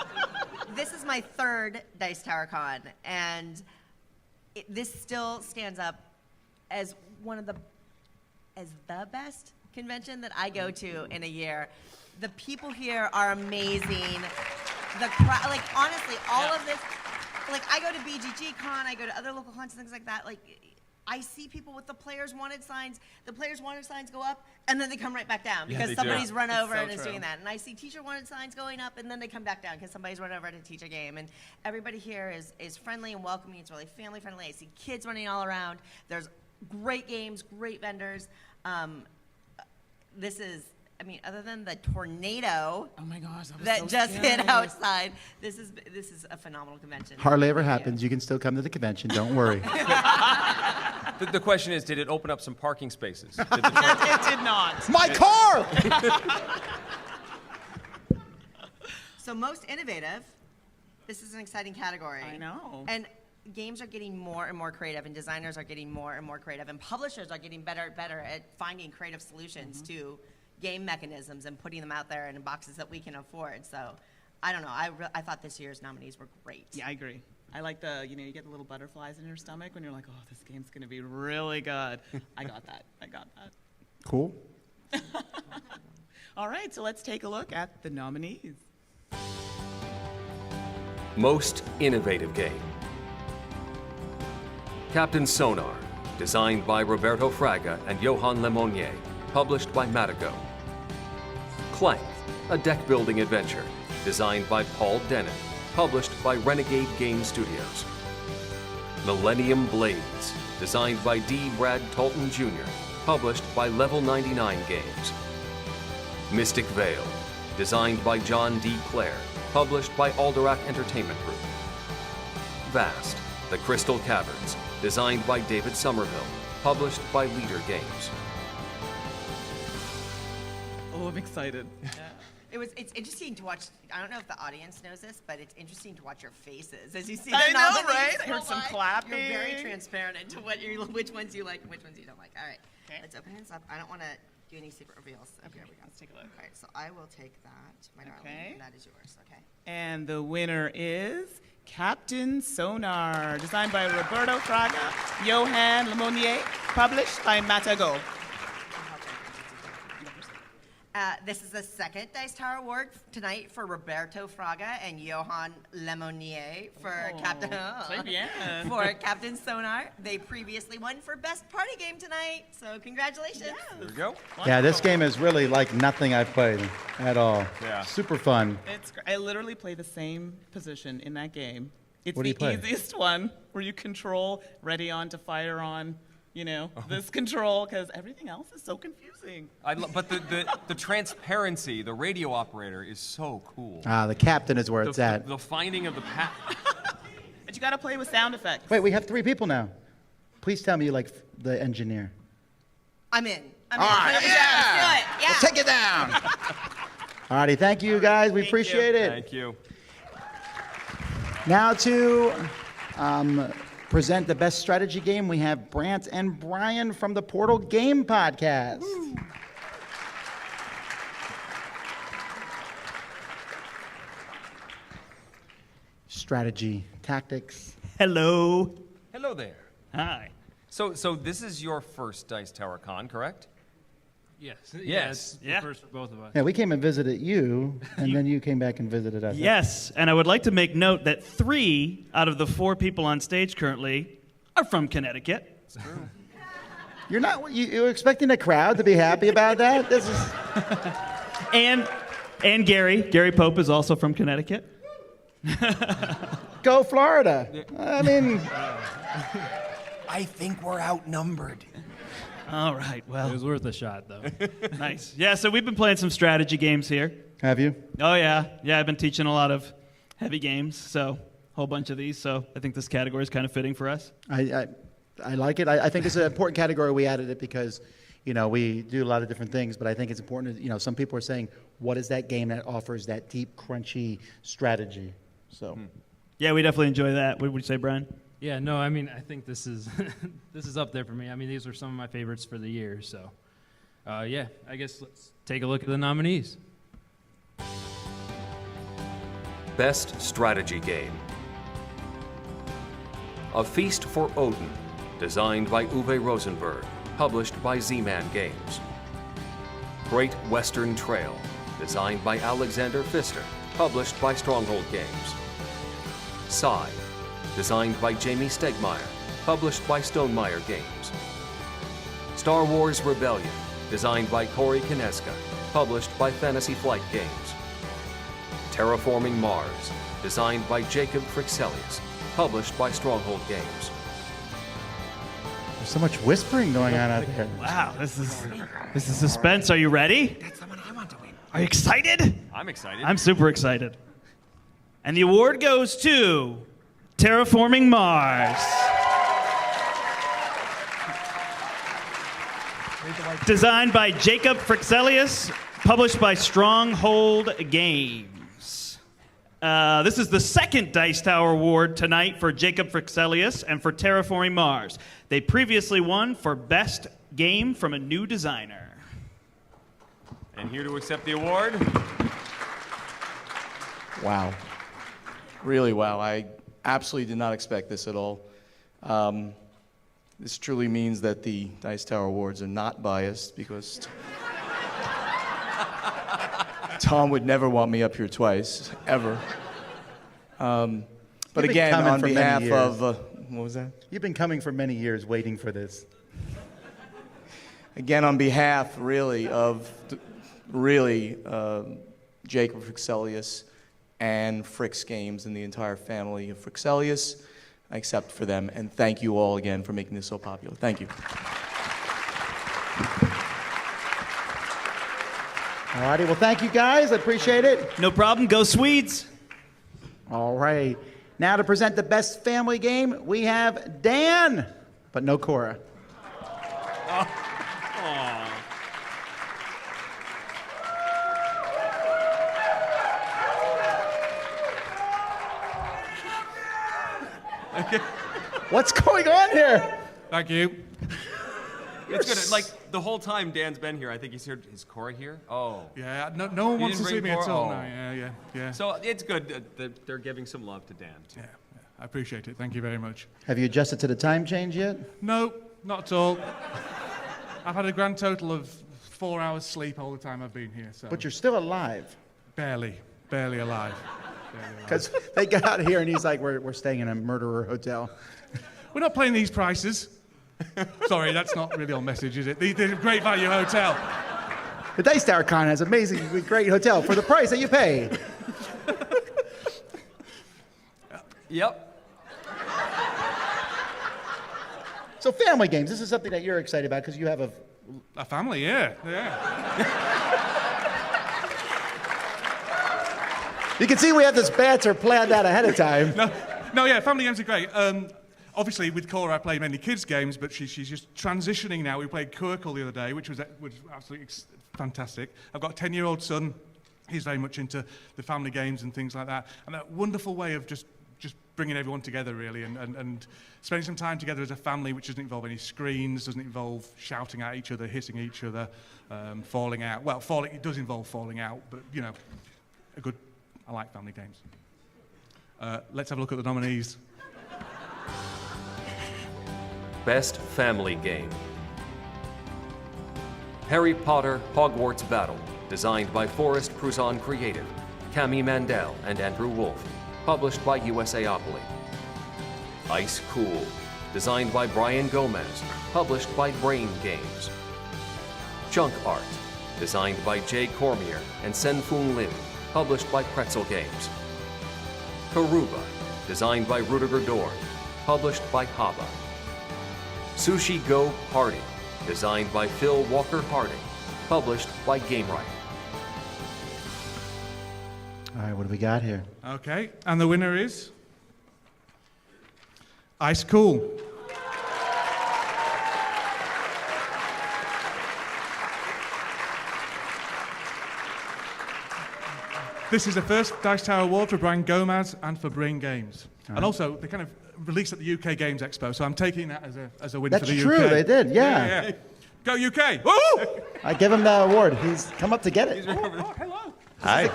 this is my 3rd Dice Tower Con, and this still stands up as the best convention that I go to in a year. The people here are amazing. Honestly, all of this, I go to BGG Con, I go to other local cons and things like that. I see people with the Players Wanted signs. The Players Wanted signs go up, and then they come right back down because somebody's run over and is doing that. And I see Teacher Wanted signs going up, and then they come back down because somebody's run over to teach a game. And everybody here is friendly and welcoming. It's really family friendly. I see kids running all around. There's great games, great vendors. This is, other than the tornado that just hit outside, this is a phenomenal convention. Hardly ever happens. You can still come to the convention. Don't worry. The question is, did it open up some parking spaces? It did not. My car! So most innovative, this is an exciting category. I know. And games are getting more and more creative, and designers are getting more and more creative, and publishers are getting better and better at finding creative solutions to game mechanisms and putting them out there in boxes that we can afford. So I don't know. I thought this year's nominees were great. Yeah, I agree. I like you get the little butterflies in your stomach when you're like, oh, this game's going to be really good. I got that. Cool. All right, so let's take a look at the nominees. Most innovative game. Captain Sonar, designed by Roberto Fraga and Johan Lemonnier, published by Matago. Clank, a deck-building adventure, designed by Paul Denon, published by Renegade Game Studios. Millennium Blades, designed by D. Brad Tolton Jr., published by Level 99 Games. Mystic Vale, designed by John D. Clare, published by Alderac Entertainment Group. Vast, The Crystal Caverns, designed by David Somerville, published by Leader Games. Oh, I'm excited. It's interesting to watch. I don't know if the audience knows this, but it's interesting to watch your faces as you see I the know, nominees right? go Heard some by. clapping. You're very transparent into which ones you like and which ones you don't like. All right, let's open this up. I don't want to do any secret reveals. Okay, here we go. Let's take a look. All right, so I will take that, my darling, Okay. and that is yours. Okay. And the winner is Captain Sonar, designed by Roberto Fraga, Johan Lemonnier, published by Matago. This is the second Dice Tower Award tonight for Roberto Fraga and Johan Lemonnier for très bien. for Captain Sonar. They previously won for Best Party Game tonight, so congratulations. There we go. Yeah, this game is really like nothing I've played at all. Yeah. Super fun. I literally play the same position in that game. It's What do you the play? easiest one where you control ready on to fire on, this control, because everything else is so confusing. But the transparency, the radio operator is so cool. The captain is where it's at. The finding of the path. But you got to play with sound effects. Wait, we have 3 people now. Please tell me you like the engineer. I'm in. All right, Let's do it. Yeah. Let's take it down. All righty, thank you guys. We appreciate it. Thank you. Now to present the best strategy game, we have Brant and Brian from the Portal Game Podcast. Strategy, tactics. Hello. Hello there. Hi. So this is your first Dice Tower Con, correct? Yes. Yes. It's the first for both of us. Yeah, we came and visited you, and then you came back and visited us. Yes, and I would like to make note that 3 out of the 4 people on stage currently are from Connecticut. It's true. You're not. You're expecting the crowd to be happy about that? This is. and Gary Pope is also from Connecticut. Go Florida. I mean. I think we're outnumbered. All right, well. It was worth a shot, though. Nice. Yeah, so we've been playing some strategy games here. Have you? Oh, yeah. Yeah, I've been teaching a lot of heavy games, so a whole bunch of these. So I think this category is kind of fitting for us. I like it. I think it's an important category. We added it because, we do a lot of different things, but I think it's important. Some people are saying, what is that game that offers that deep, crunchy strategy? So. Yeah, we definitely enjoy that. What would you say, Brian? Yeah, no, I mean, I think this is this is up there for me. I mean, these are some of my favorites for the year. So, yeah, I guess let's take a look at the nominees. Best Strategy Game. A Feast for Odin, designed by Uwe Rosenberg, published by Z-Man Games. Great Western Trail, designed by Alexander Pfister, published by Stronghold Games. Psy, designed by Jamie Stegmaier, published by Stonemaier Games. Star Wars Rebellion, designed by Corey Kineska, published by Fantasy Flight Games. Terraforming Mars, designed by Jacob Frixelius, published by Stronghold Games. There's so much whispering going on out there. Wow, this is suspense. Are you ready? That's the one I want to win. Are you excited? I'm excited. I'm super excited. And the award goes to Terraforming Mars. Designed by Jacob Frixelius, published by Stronghold Games. This is the second Dice Tower Award tonight for Jacob Frixelius and for Terraforming Mars. They previously won for Best Game from a New Designer. And here to accept the award. Wow. Really wow. I absolutely did not expect this at all. This truly means that the Dice Tower Awards are not biased because Tom would never want me up here twice, ever. But again, on behalf of... what was that? You've been coming for many years waiting for this. Again, on behalf, really, of Jacob Frixelius and Frix Games and the entire family of Frixelius, I accept for them, and thank you all again for making this so popular. Thank you. All righty, well, thank you guys. I appreciate it. No problem. Go Swedes. All right. Now to present the best family game, we have Dan, but no Cora. What's going on here? Thank you. It's good. Like the whole time Dan's been here, I think he's here. Is Cora here? Oh. Yeah, no one You wants to didn't see bring me at all. Cora? No, yeah. So it's good that they're giving some love to Dan, too. Yeah, I appreciate it. Thank you very much. Have you adjusted to the time change yet? No, not at all. I've had a grand total of 4 hours sleep all the time I've been here. So. But you're still alive. Barely alive. Because they got out here and he's like, we're staying in a murderer hotel. We're not playing these prices. Sorry, that's not really on message, is it? The Great Value Hotel. The Dice Tower Con has amazingly great hotel for the price that you pay. Yep. So family games, this is something that you're excited about because you have a family, yeah. You can see we have this banter planned out ahead of time. No, yeah, family games are great. Obviously, with Cora, I play mainly kids' games, but she's just transitioning now. We played Quirkle the other day, which was absolutely fantastic. I've got a 10-year-old son. He's very much into the family games and things like that. And that wonderful way of just bringing everyone together, really, and spending some time together as a family, which doesn't involve any screens, doesn't involve shouting at each other, hitting each other, falling out. Well, it does involve falling out, but, you know, I like family games. Let's have a look at the nominees. Best Family Game. Harry Potter Hogwarts Battle, designed by Forrest Pruzan Creative, Cami Mandel and Andrew Wolf, published by USAopoly. Ice Cool, designed by Brian Gomez, published by Brain Games. Junk Art, designed by Jay Cormier and Sen-Foong Lim, published by Pretzel Games. Karuba, designed by Rudiger Dorn, published by Haba. Sushi Go Party, designed by Phil Walker Harding, published by GameRight. All right, what do we got here? Okay, and the winner is Ice Cool. This is the first Dice Tower Award for Brian Gomez and for Brain Games. And also, they kind of released at the UK Games Expo, so I'm taking that as a win for the UK. That's true, they did, yeah. Go UK! Woo! I give him the award. He's come up to get it. Hello. Hi.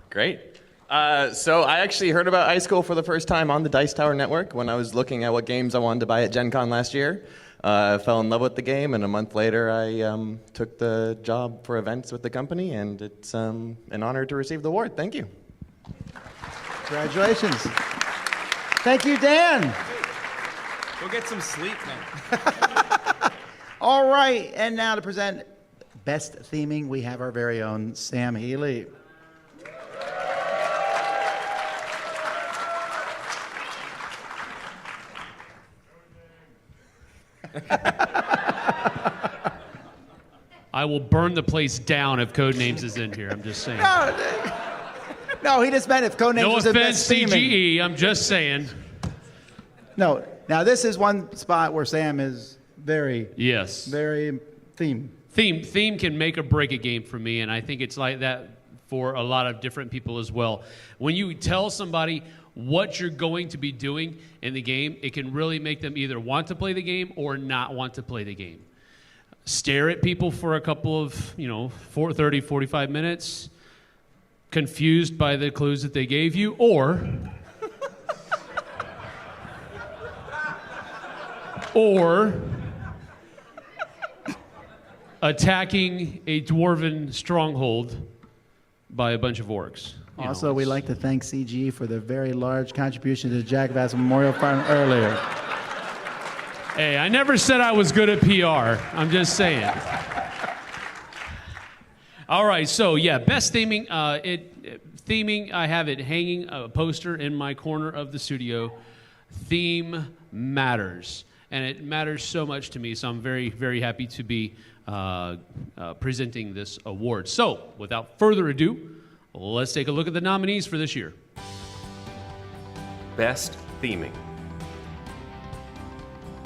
Great. So I actually heard about Ice Cool for the first time on the Dice Tower Network when I was looking at what games I wanted to buy at Gen Con last year. I fell in love with the game, and a month later I took the job for events with the company, and it's an honor to receive the award. Thank you. Congratulations. Thank you, Dan. Go get some sleep now. All right, and now to present Best Theming, we have our very own Sam Healy. I will burn the place down if Codenames is in here. I'm just saying. No, he just meant if Codenames no was in offense, Best Theming. CGE. I'm just saying. No, now this is one spot where Sam is very theme. Theme can make or break a game for me, and I think it's like that for a lot of different people as well. When you tell somebody what you're going to be doing in the game, it can really make them either want to play the game or not want to play the game. Stare at people for a couple of, 30, 45 minutes, confused by the clues that they gave you, or attacking a dwarven stronghold by a bunch of orcs. Also, we'd like to thank CGE for their very large contribution to the Jack Bass Memorial Fund earlier. Hey, I never said I was good at PR. I'm just saying. All right, so yeah, best theming. Theming, I have it hanging, a poster in my corner of the studio. Theme matters. And it matters so much to me, so I'm very, very happy to be presenting this award. So, without further ado, let's take a look at the nominees for this year. Best Theming.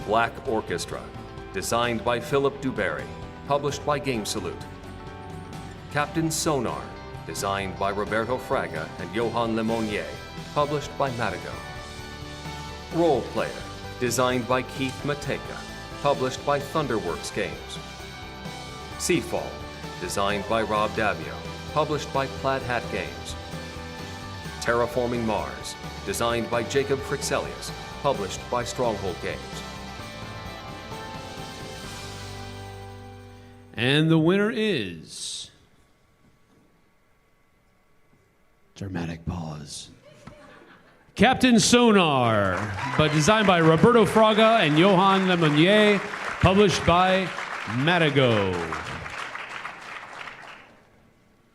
Black Orchestra, designed by Philip Dubarry, published by Game Salute. Captain Sonar, designed by Roberto Fraga and Johan Lemonnier, published by Matago. Role Player, designed by Keith Mateka, published by Thunderworks Games. Seafall, designed by Rob Davio, published by Plaid Hat Games. Terraforming Mars, designed by Jacob Frixelius, published by Stronghold Games. And the winner is... Dramatic pause. Captain Sonar, but designed by Roberto Fraga and Johan Lemonnier, published by Matago.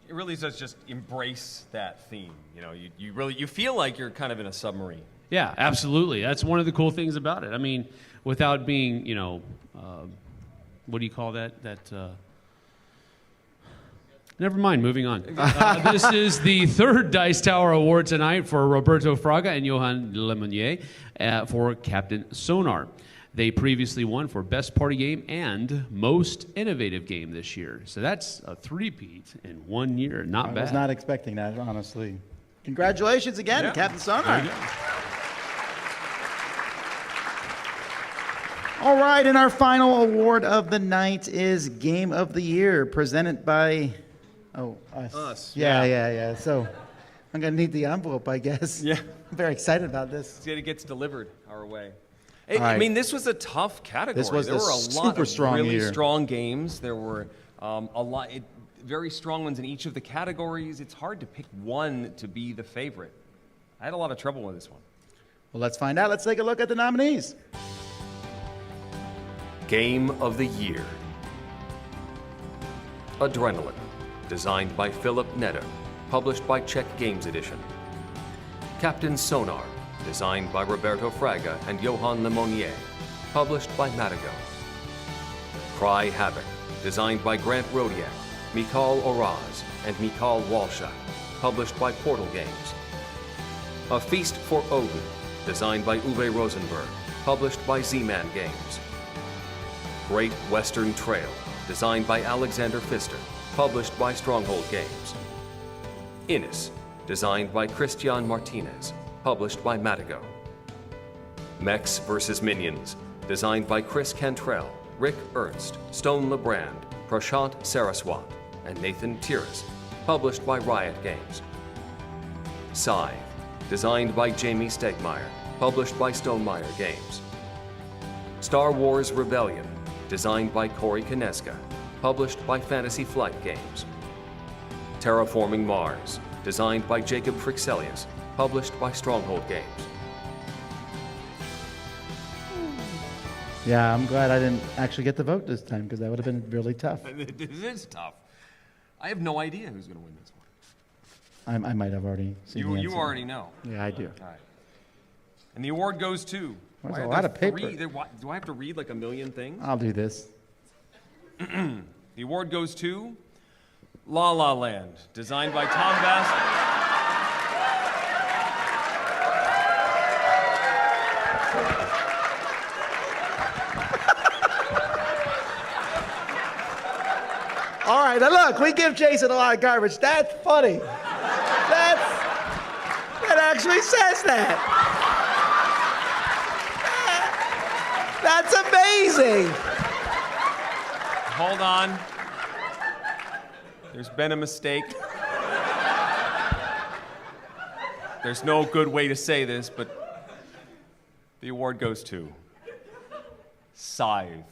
It really does just embrace that theme. You know, you feel like you're kind of in a submarine. Yeah, absolutely. That's one of the cool things about it. I mean, without being, what do you call that? Never mind, moving on. This is the third Dice Tower Award tonight for Roberto Fraga and Johan Lemonnier for Captain Sonar. They previously won for Best Party Game and Most Innovative Game this year. So that's a three-peat in 1 year. Not bad. I was not expecting that, honestly. Congratulations again, Captain Sonar. All right, and our final award of the night is Game of the Year, presented by... Oh, us. Yeah. So I'm going to need the envelope, I guess. Yeah. I'm very excited about this. It gets delivered our way. All right. I mean, this was a tough category. This was there were a lot of really strong games. There were very strong ones in each of the categories. It's hard to pick one to be the favorite. I had a lot of trouble with this one. Well, let's find out. Let's take a look at the nominees. Game of the Year. Adrenaline, designed by Philip Netter, published by Czech Games Edition. Captain Sonar, designed by Roberto Fraga and Johan Lemonnier, published by Matago. Cry Havoc, designed by Grant Rodiak, Mikhail Oraz, and Mikhail Walsha, published by Portal Games. A Feast for Odin, designed by Uwe Rosenberg, published by Z-Man Games. Great Western Trail, designed by Alexander Pfister, published by Stronghold Games. Innis, designed by Christian Martinez, published by Matago. Mechs vs. Minions, designed by Chris Cantrell, Rick Ernst, Stone LeBrand, Prashant Saraswat, and Nathan Tiras, published by Riot Games. Scythe, designed by Jamie Stegmaier, published by Stonemaier Games. Star Wars Rebellion, designed by Corey Kineska, published by Fantasy Flight Games. Terraforming Mars, designed by Jacob Frixelius, published by Stronghold Games. Yeah, I'm glad I didn't actually get the vote this time, because that would have been really tough. It is tough. I have no idea who's going to win this one. I might have already seen the You answer. already know. Yeah, I do. All right. And the award goes to... There's a lot of paper. Do I have to read like a million things? I'll do this. The award goes to La La Land, designed by Tom Bassett. All right, now look, we give Jason a lot of garbage. That's funny. That actually says that. That's amazing. Hold on. There's been a mistake. There's no good way to say this, but the award goes to Scythe.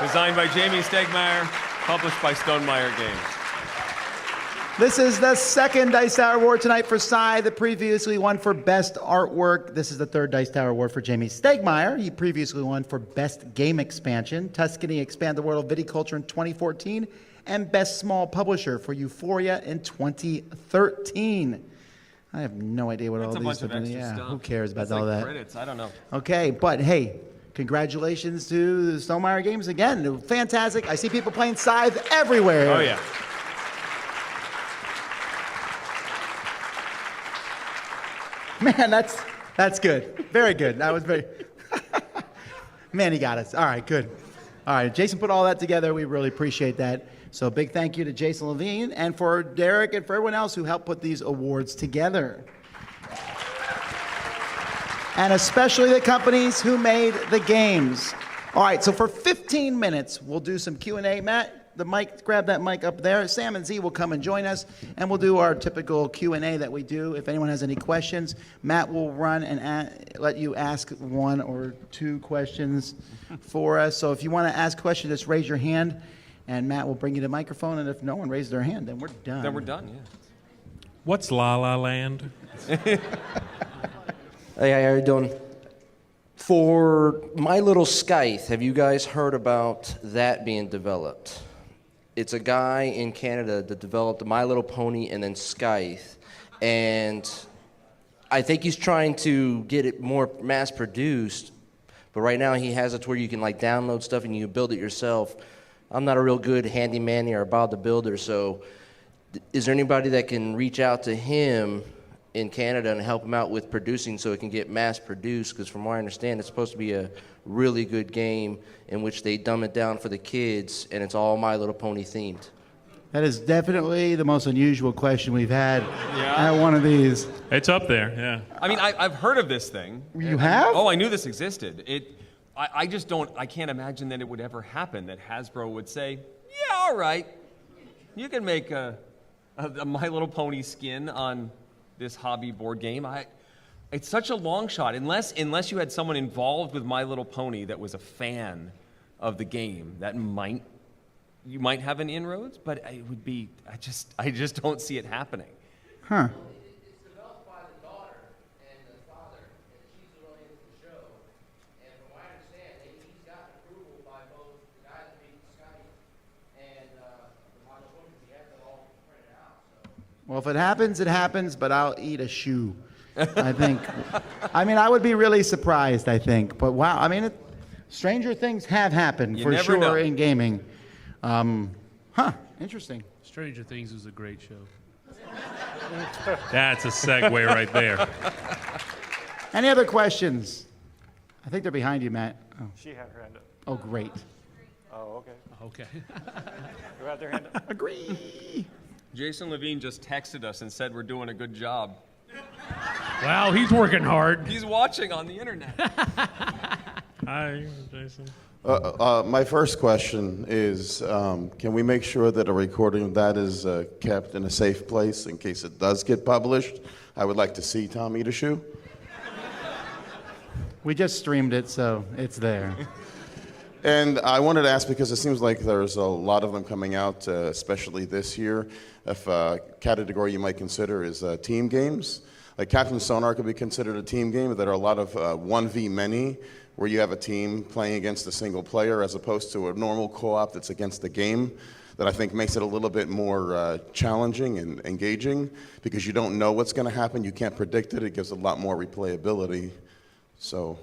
Designed by Jamie Stegmaier, published by Stonemaier Games. This is the second Dice Tower Award tonight for Scythe, that previously won for Best Artwork. This is the third Dice Tower Award for Jamie Stegmaier. He previously won for Best Game Expansion, Tuscany Expand the World of Viticulture in 2014, and Best Small Publisher for Euphoria in 2013. I have no idea what That's all a these bunch of different. extra Yeah, stuff. who cares about That's all like that? credits. I don't know. Okay, but hey, congratulations to the Stonemaier Games again. Fantastic. I see people playing Scythe everywhere. Oh, yeah. Man, that's good. Very good. That was very... Man, he got us. All right, good. All right, Jason put all that together. We really appreciate that. So big thank you to Jason Levine and for Derek and for everyone else who helped put these awards together. And especially the companies who made the games. All right, so for 15 minutes, we'll do some Q&A. Matt, the mic, grab that mic up there. Sam and Z will come and join us, and we'll do our typical Q&A that we do. If anyone has any questions, Matt will run and let you ask 1 or 2 questions for us. So if you want to ask a question, just raise your hand, and Matt will bring you the microphone. And if no one raises their hand, then we're done. Then we're done, yeah. What's La La Land? Hey, how are you doing? For My Little Scythe, have you guys heard about that being developed? It's a guy in Canada that developed My Little Pony and then Scythe, and I think he's trying to get it more mass-produced, but right now he has it to where you can like download stuff and you can build it yourself. I'm not a real good handyman or about the builder, so is there anybody that can reach out to him in Canada and help him out with producing so it can get mass produced? Because from what I understand, it's supposed to be a really good game in which they dumb it down for the kids and it's all My Little Pony themed. That is definitely the most unusual question we've had at one of these. It's up there, yeah. I mean, I've heard of this thing. You have? Oh, I knew this existed. I just don't, I can't imagine that it would ever happen, that Hasbro would say, yeah, all right, you can make a My Little Pony skin on this hobby board game. It's such a long shot, unless you had someone involved with My Little Pony that was a fan of the game. You might have an inroads, but it would be, I just don't see it happening. Huh. It's developed by the daughter and the father, and she's really into the show. And from what I understand, he's got approval by both the guy that made Skype and the My Little Pony. He has it all printed out. Well, if it happens, it happens, but I'll eat a shoe, I think. I mean, I would be really surprised, I think. But wow, I mean, stranger things have happened You for never sure know. in gaming. Interesting. Stranger Things was a great show. That's a segue right there. Any other questions? I think they're behind you, Matt. Oh. She had her hand up. Oh, great. Oh, okay. Okay. Who had their hand up? Agree. Jason Levine just texted us and said we're doing a good job. Wow, he's working hard. He's watching on the internet. Hi, Jason. My first question is, can we make sure that a recording of that is kept in a safe place in case it does get published? I would like to see Tom eat a shoe. We just streamed it, so it's there. And I wanted to ask, because it seems like there's a lot of them coming out, especially this year, if a category you might consider is team games. Like Captain Sonar could be considered a team game, but there are a lot of 1v many, where you have a team playing against a single player as opposed to a normal co-op that's against the game, that I think makes it a little bit more challenging and engaging, because you don't know what's going to happen, you can't predict it, it gives a lot more replayability. So,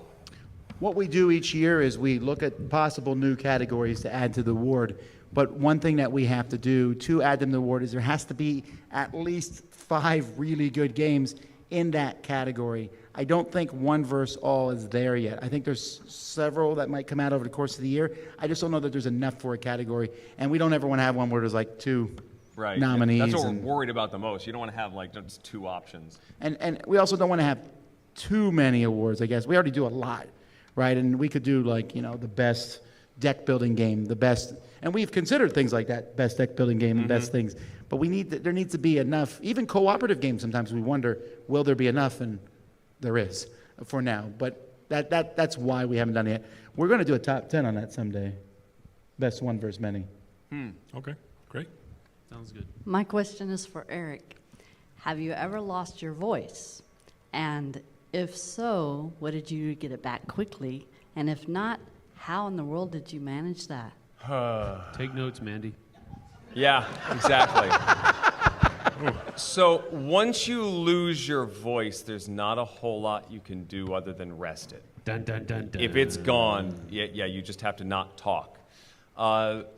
What we do each year is we look at possible new categories to add to the award. But one thing that we have to do to add them to the award is there has to be at least 5 really good games in that category. I don't think one versus all is there yet. I think there's several that might come out over the course of the year. I just don't know that there's enough for a category. And we don't ever want to have one where there's like 2 Right. nominees. That's what we're and- worried about the most. You don't want to have like just 2 options. And we also don't want to have too many awards, I guess. We already do a lot, right? And we could do like, the best deck building game, the best, and we've considered things like that, best deck building game, and best things. But there needs to be enough. Even cooperative games, sometimes we wonder, will there be enough? And there is for now. But that's why we haven't done it yet. We're going to do a top 10 on that someday. Best one versus many. Okay, great. Sounds good. My question is for Eric. Have you ever lost your voice? And if so, what did you do to get it back quickly? And if not, how in the world did you manage that? Take notes, Mandy. Yeah, exactly. So once you lose your voice, there's not a whole lot you can do other than rest it. Dun, dun, dun, dun. If it's gone, yeah, you just have to not talk.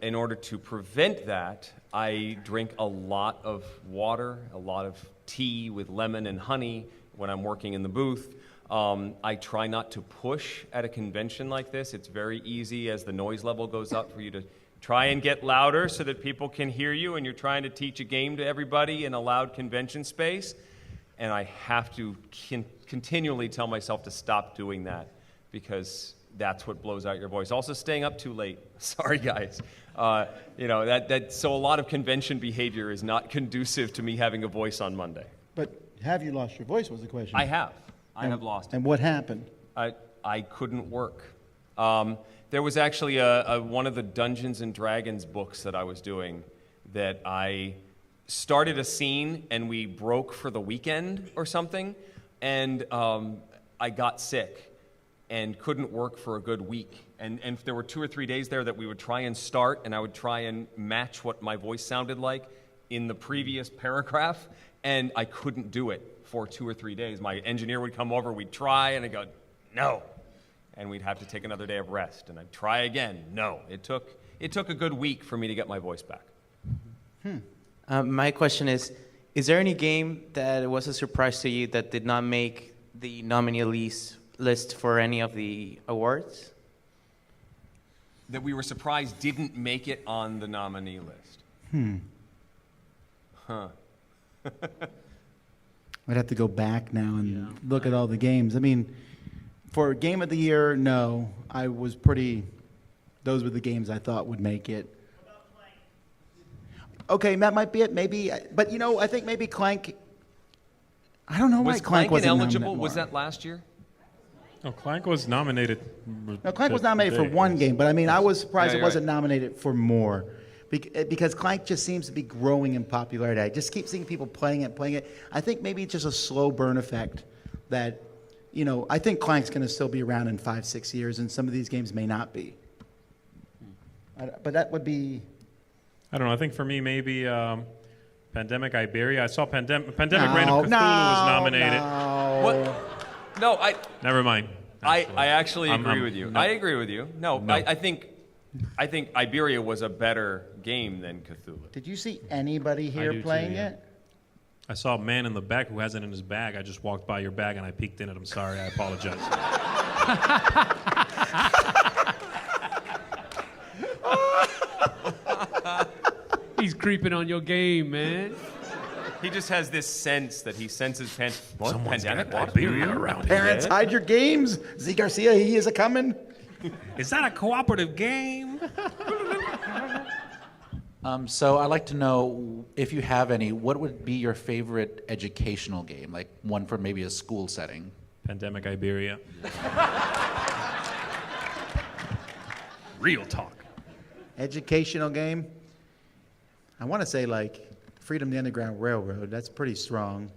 In order to prevent that, I drink a lot of water, a lot of tea with lemon and honey when I'm working in the booth. I try not to push at a convention like this. It's very easy as the noise level goes up for you to try and get louder so that people can hear you, and you're trying to teach a game to everybody in a loud convention space. And I have to continually tell myself to stop doing that, because that's what blows out your voice. Also, staying up too late. Sorry, guys. So a lot of convention behavior is not conducive to me having a voice on Monday. But have you lost your voice was the question. I have. I have lost it. And what happened? I couldn't work. There was actually one of the Dungeons and Dragons books that I was doing that I started a scene and we broke for the weekend or something, and I got sick and couldn't work for a good week. And there were 2 or 3 days there that we would try and start, and I would try and match what my voice sounded like in the previous paragraph, and I couldn't do it for 2 or 3 days. My engineer would come over, we'd try, and I'd go, no. And we'd have to take another day of rest, and I'd try again. No. It took a good week for me to get my voice back. My question is there any game that was a surprise to you that did not make the nominee list for any of the awards? That we were surprised didn't make it on the nominee list. Huh. I'd have to go back now and look at all the games. I mean, for Game of the Year, no. Those were the games I thought would make it. Okay, that might be it, maybe. But, I think maybe Clank, I don't know why Clank wasn't ineligible? nominated more. Was that last year? No, Clank was nominated. No, Clank was nominated for one game, but I was surprised it wasn't right. nominated for more. Because Clank just seems to be growing in popularity. I just keep seeing people playing it. I think maybe it's just a slow burn effect that, I think Clank's going to still be around in 5-6 years, and some of these games may not be. But that would be... I don't know. I think for me, maybe Pandemic Iberia. I saw Pandemic Reign of Cthulhu was nominated. What? No, Never mind. I actually agree with you. No. I agree with you. No. I think Iberia was a better game than Cthulhu. Did you see anybody here playing it? I saw a man in the back who has it in his bag. I just walked by your bag and I peeked in it. I'm sorry. I apologize. He's creeping on your game, man. He just has this sense that he senses Someone's pandemic. got Iberia around Parents, hide your games. Z Garcia, he is a-coming. Is that a cooperative game? So I'd like to know, if you have any, what would be your favorite educational game, like one for maybe a school setting? Pandemic Iberia. Real talk. Educational game? I want to say Freedom of the Underground Railroad. That's pretty strong.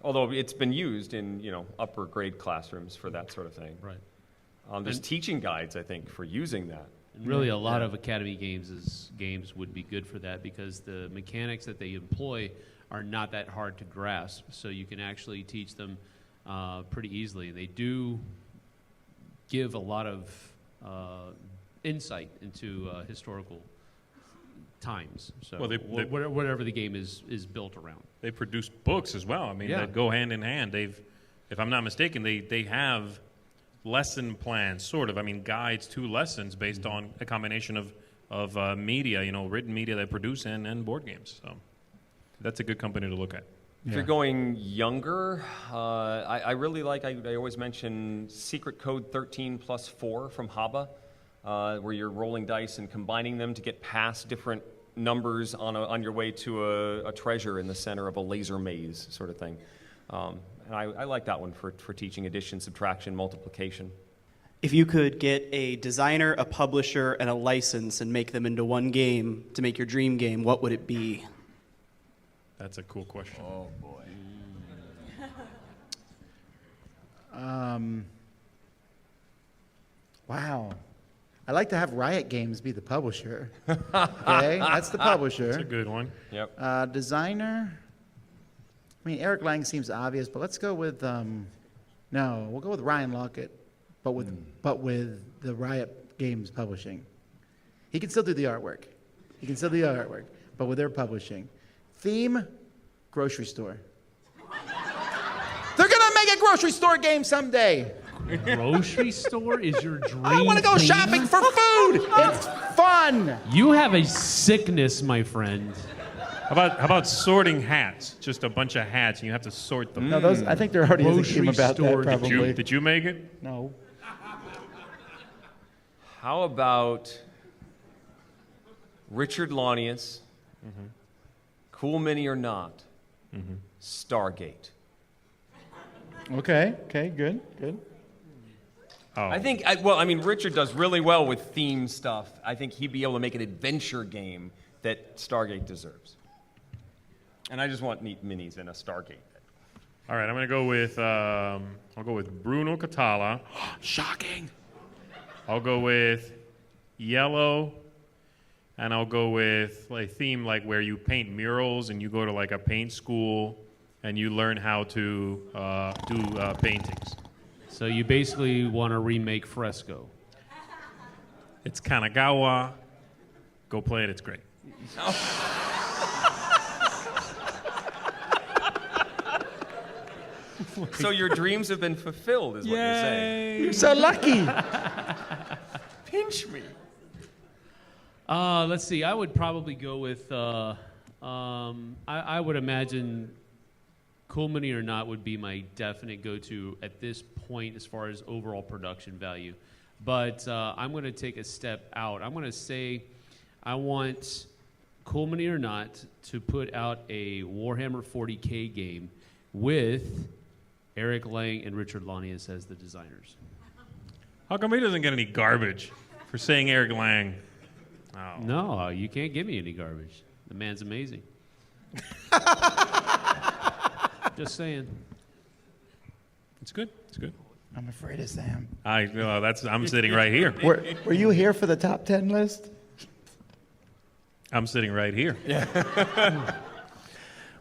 Although it's been used in, upper grade classrooms for that sort of thing. Right. There's teaching guides, I think, for using that. And really, a lot of Academy games would be good for that, because the mechanics that they employ are not that hard to grasp. So you can actually teach them pretty easily. They do give a lot of insight into historical times. So whatever the game is built around. They produce books as well. I mean, that go hand in hand. If I'm not mistaken, they have lesson plans, sort of. I mean, guides to lessons based on a combination of media, written media they produce and board games. So that's a good company to look at. If you're going younger, I really like, I always mention Secret Code 13+4 from Haba, where you're rolling dice and combining them to get past different numbers on your way to a treasure in the center of a laser maze sort of thing. And I like that one for teaching addition, subtraction, multiplication. If you could get a designer, a publisher, and a license and make them into one game to make your dream game, what would it be? That's a cool question. Oh, boy. Wow. I like to have Riot Games be the publisher. Okay, that's the publisher. That's a good one. Yep. Designer. I mean, Eric Lang seems obvious, but let's go with we'll go with Ryan Lockett, but with the Riot Games publishing. He can still do the artwork. But with their publishing. Theme, grocery store. They're gonna make a grocery store game someday. Grocery store is your dream. I want to go theme? shopping for food. It's fun. You have a sickness, my friend. How about sorting hats? Just a bunch of hats, and you have to sort them. No, those. I think there already is a game Grocery about store. that. Probably. Did you make it? No. How about Richard Launius, Cool Mini or Not, Stargate? Okay. Good. Oh. I think, Richard does really well with theme stuff. I think he'd be able to make an adventure game that Stargate deserves. And I just want neat minis in a Stargate. All right, I'm gonna go with Bruno Catala. Shocking. I'll go with yellow, and I'll go with a theme like where you paint murals and you go to like a paint school and you learn how to do paintings. So you basically want to remake Fresco. It's Kanagawa. Go play it. It's great. So your dreams have been fulfilled, is what you're saying. You're so lucky. Pinch me. Let's see. I would probably go with. I would imagine, Cool Mini or Not would be my definite go-to at this point as far as overall production value. But I'm going to take a step out. I'm going to say I want Cool Mini or Not to put out a Warhammer 40K game with Eric Lang and Richard Launius as the designers. How come he doesn't get any garbage for saying Eric Lang? Oh. No, you can't give me any garbage. The man's amazing. Just saying. It's good. It's good. I'm afraid of Sam. I'm sitting right here. Were you here for the top 10 list? I'm sitting right here. Yeah.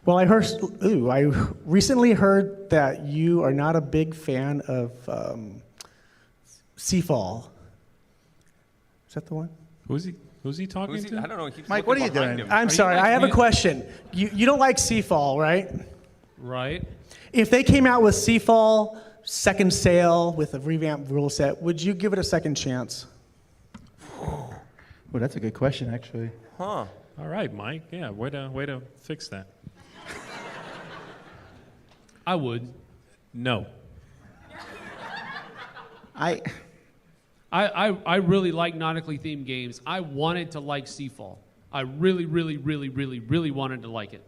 Well, I recently heard that you are not a big fan of Seafall. Is that the one? Who's he talking to? I don't know. Mike, what are you doing? I'm sorry, I have a question. You don't like Seafall, right? Right. If they came out with Seafall Second Sail with a revamped rule set, would you give it a second chance? Well, that's a good question, actually. Huh. All right, Mike. Yeah, way to fix that. I would. No. I really like nautically themed games. I wanted to like Seafall. I really wanted to like it.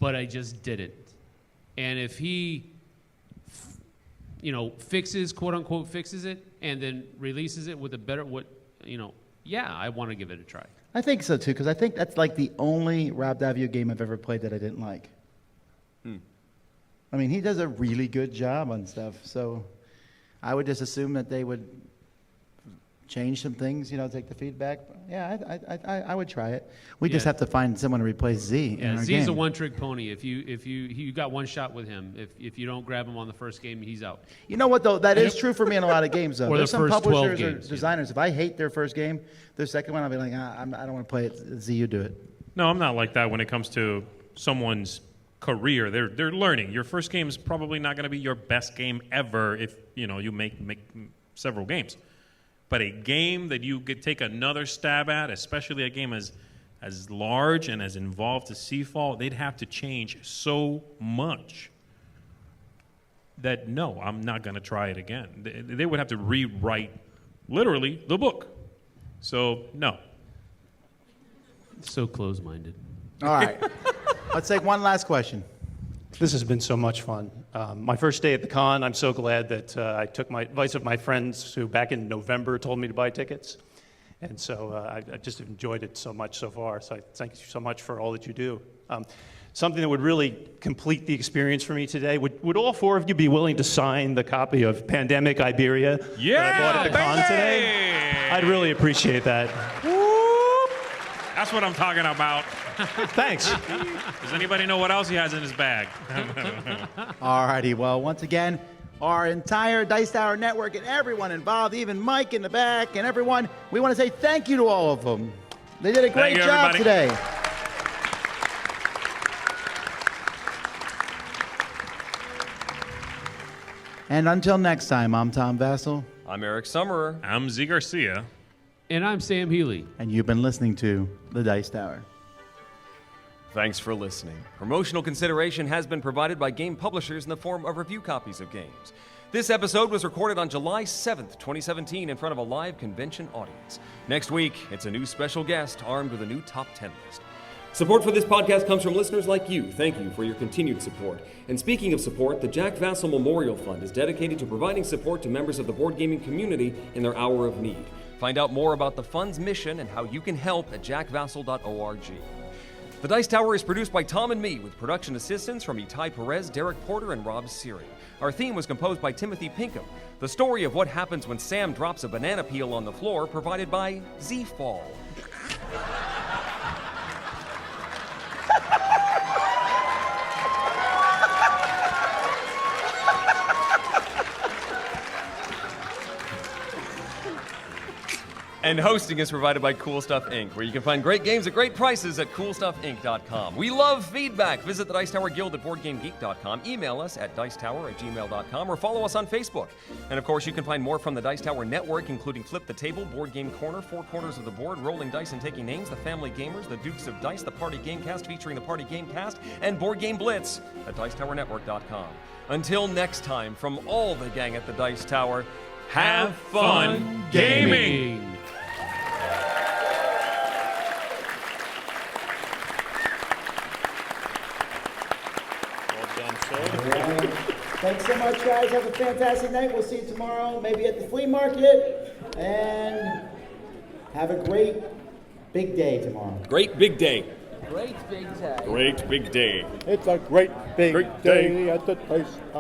But I just didn't. And if he, fixes, quote unquote, fixes it, and then releases it with a better, I want to give it a try. I think so too, because I think that's like the only Rob Daviau game I've ever played that I didn't like. I mean, he does a really good job on stuff, so I would just assume that they would change some things, take the feedback. Yeah, I would try it. We just have to find someone to replace Z in our Z's game. a one-trick pony. If you got one shot with him, if you don't grab him on the first game, he's out. You know what, though? That is true for me in a lot of games, though. Or There's the some first 12 publishers or games, designers, if I hate their first game, their second one, I'll be like, I don't want to play it. Z, you do it. No, I'm not like that when it comes to someone's career. They're learning. Your first game is probably not going to be your best game ever if you make several games. But a game that you could take another stab at, especially a game as large and as involved as Seafall, they'd have to change so much that no, I'm not going to try it again. They would have to rewrite literally the book. So no. So close-minded. All right. Let's take one last question. This has been so much fun. My first day at the con, I'm so glad that I took my advice of my friends who back in November told me to buy tickets. And so I just enjoyed it so much so far. So I thank you so much for all that you do. Something that would really complete the experience for me today, would all four of you be willing to sign the copy of Pandemic Iberia that I bought at the con today? I'd really appreciate that. That's what I'm talking about. Thanks. Does anybody know what else he has in his bag? All righty. Well, once again, our entire Dice Tower network and everyone involved, even Mike in the back and everyone, we want to say thank you to all of them. They did a great job today. And until next time, I'm Tom Vassell. I'm Eric Summerer. I'm Z Garcia. And I'm Sam Healy. And you've been listening to The Dice Tower. Thanks for listening. Promotional consideration has been provided by game publishers in the form of review copies of games. This episode was recorded on July 7th, 2017, in front of a live convention audience. Next week, it's a new special guest armed with a new top 10 list. Support for this podcast comes from listeners like you. Thank you for your continued support. And speaking of support, the Jack Vassell Memorial Fund is dedicated to providing support to members of the board gaming community in their hour of need. Find out more about the fund's mission and how you can help at jackvassell.org. The Dice Tower is produced by Tom and me, with production assistance from Itai Perez, Derek Porter, and Rob Seary. Our theme was composed by Timothy Pinkham. The story of what happens when Sam drops a banana peel on the floor provided by Z-Fall. And hosting is provided by Cool Stuff Inc., where you can find great games at great prices at CoolStuffInc.com. We love feedback. Visit the Dice Tower Guild at BoardGameGeek.com. Email us at dicetower@gmail.com or follow us on Facebook. And of course, you can find more from the Dice Tower Network, including Flip the Table, Board Game Corner, Four Corners of the Board, Rolling Dice and Taking Names, The Family Gamers, The Dukes of Dice, The Party Gamecast featuring The Party Gamecast, and Board Game Blitz at dicetowernetwork.com. Until next time, from all the gang at the Dice Tower, have fun gaming! Thanks so much, guys. Have a fantastic night. We'll see you tomorrow, maybe at the flea market. And have a great big day tomorrow. Great big day. Great big day. Great big day. It's a great big day at the Dice Tower.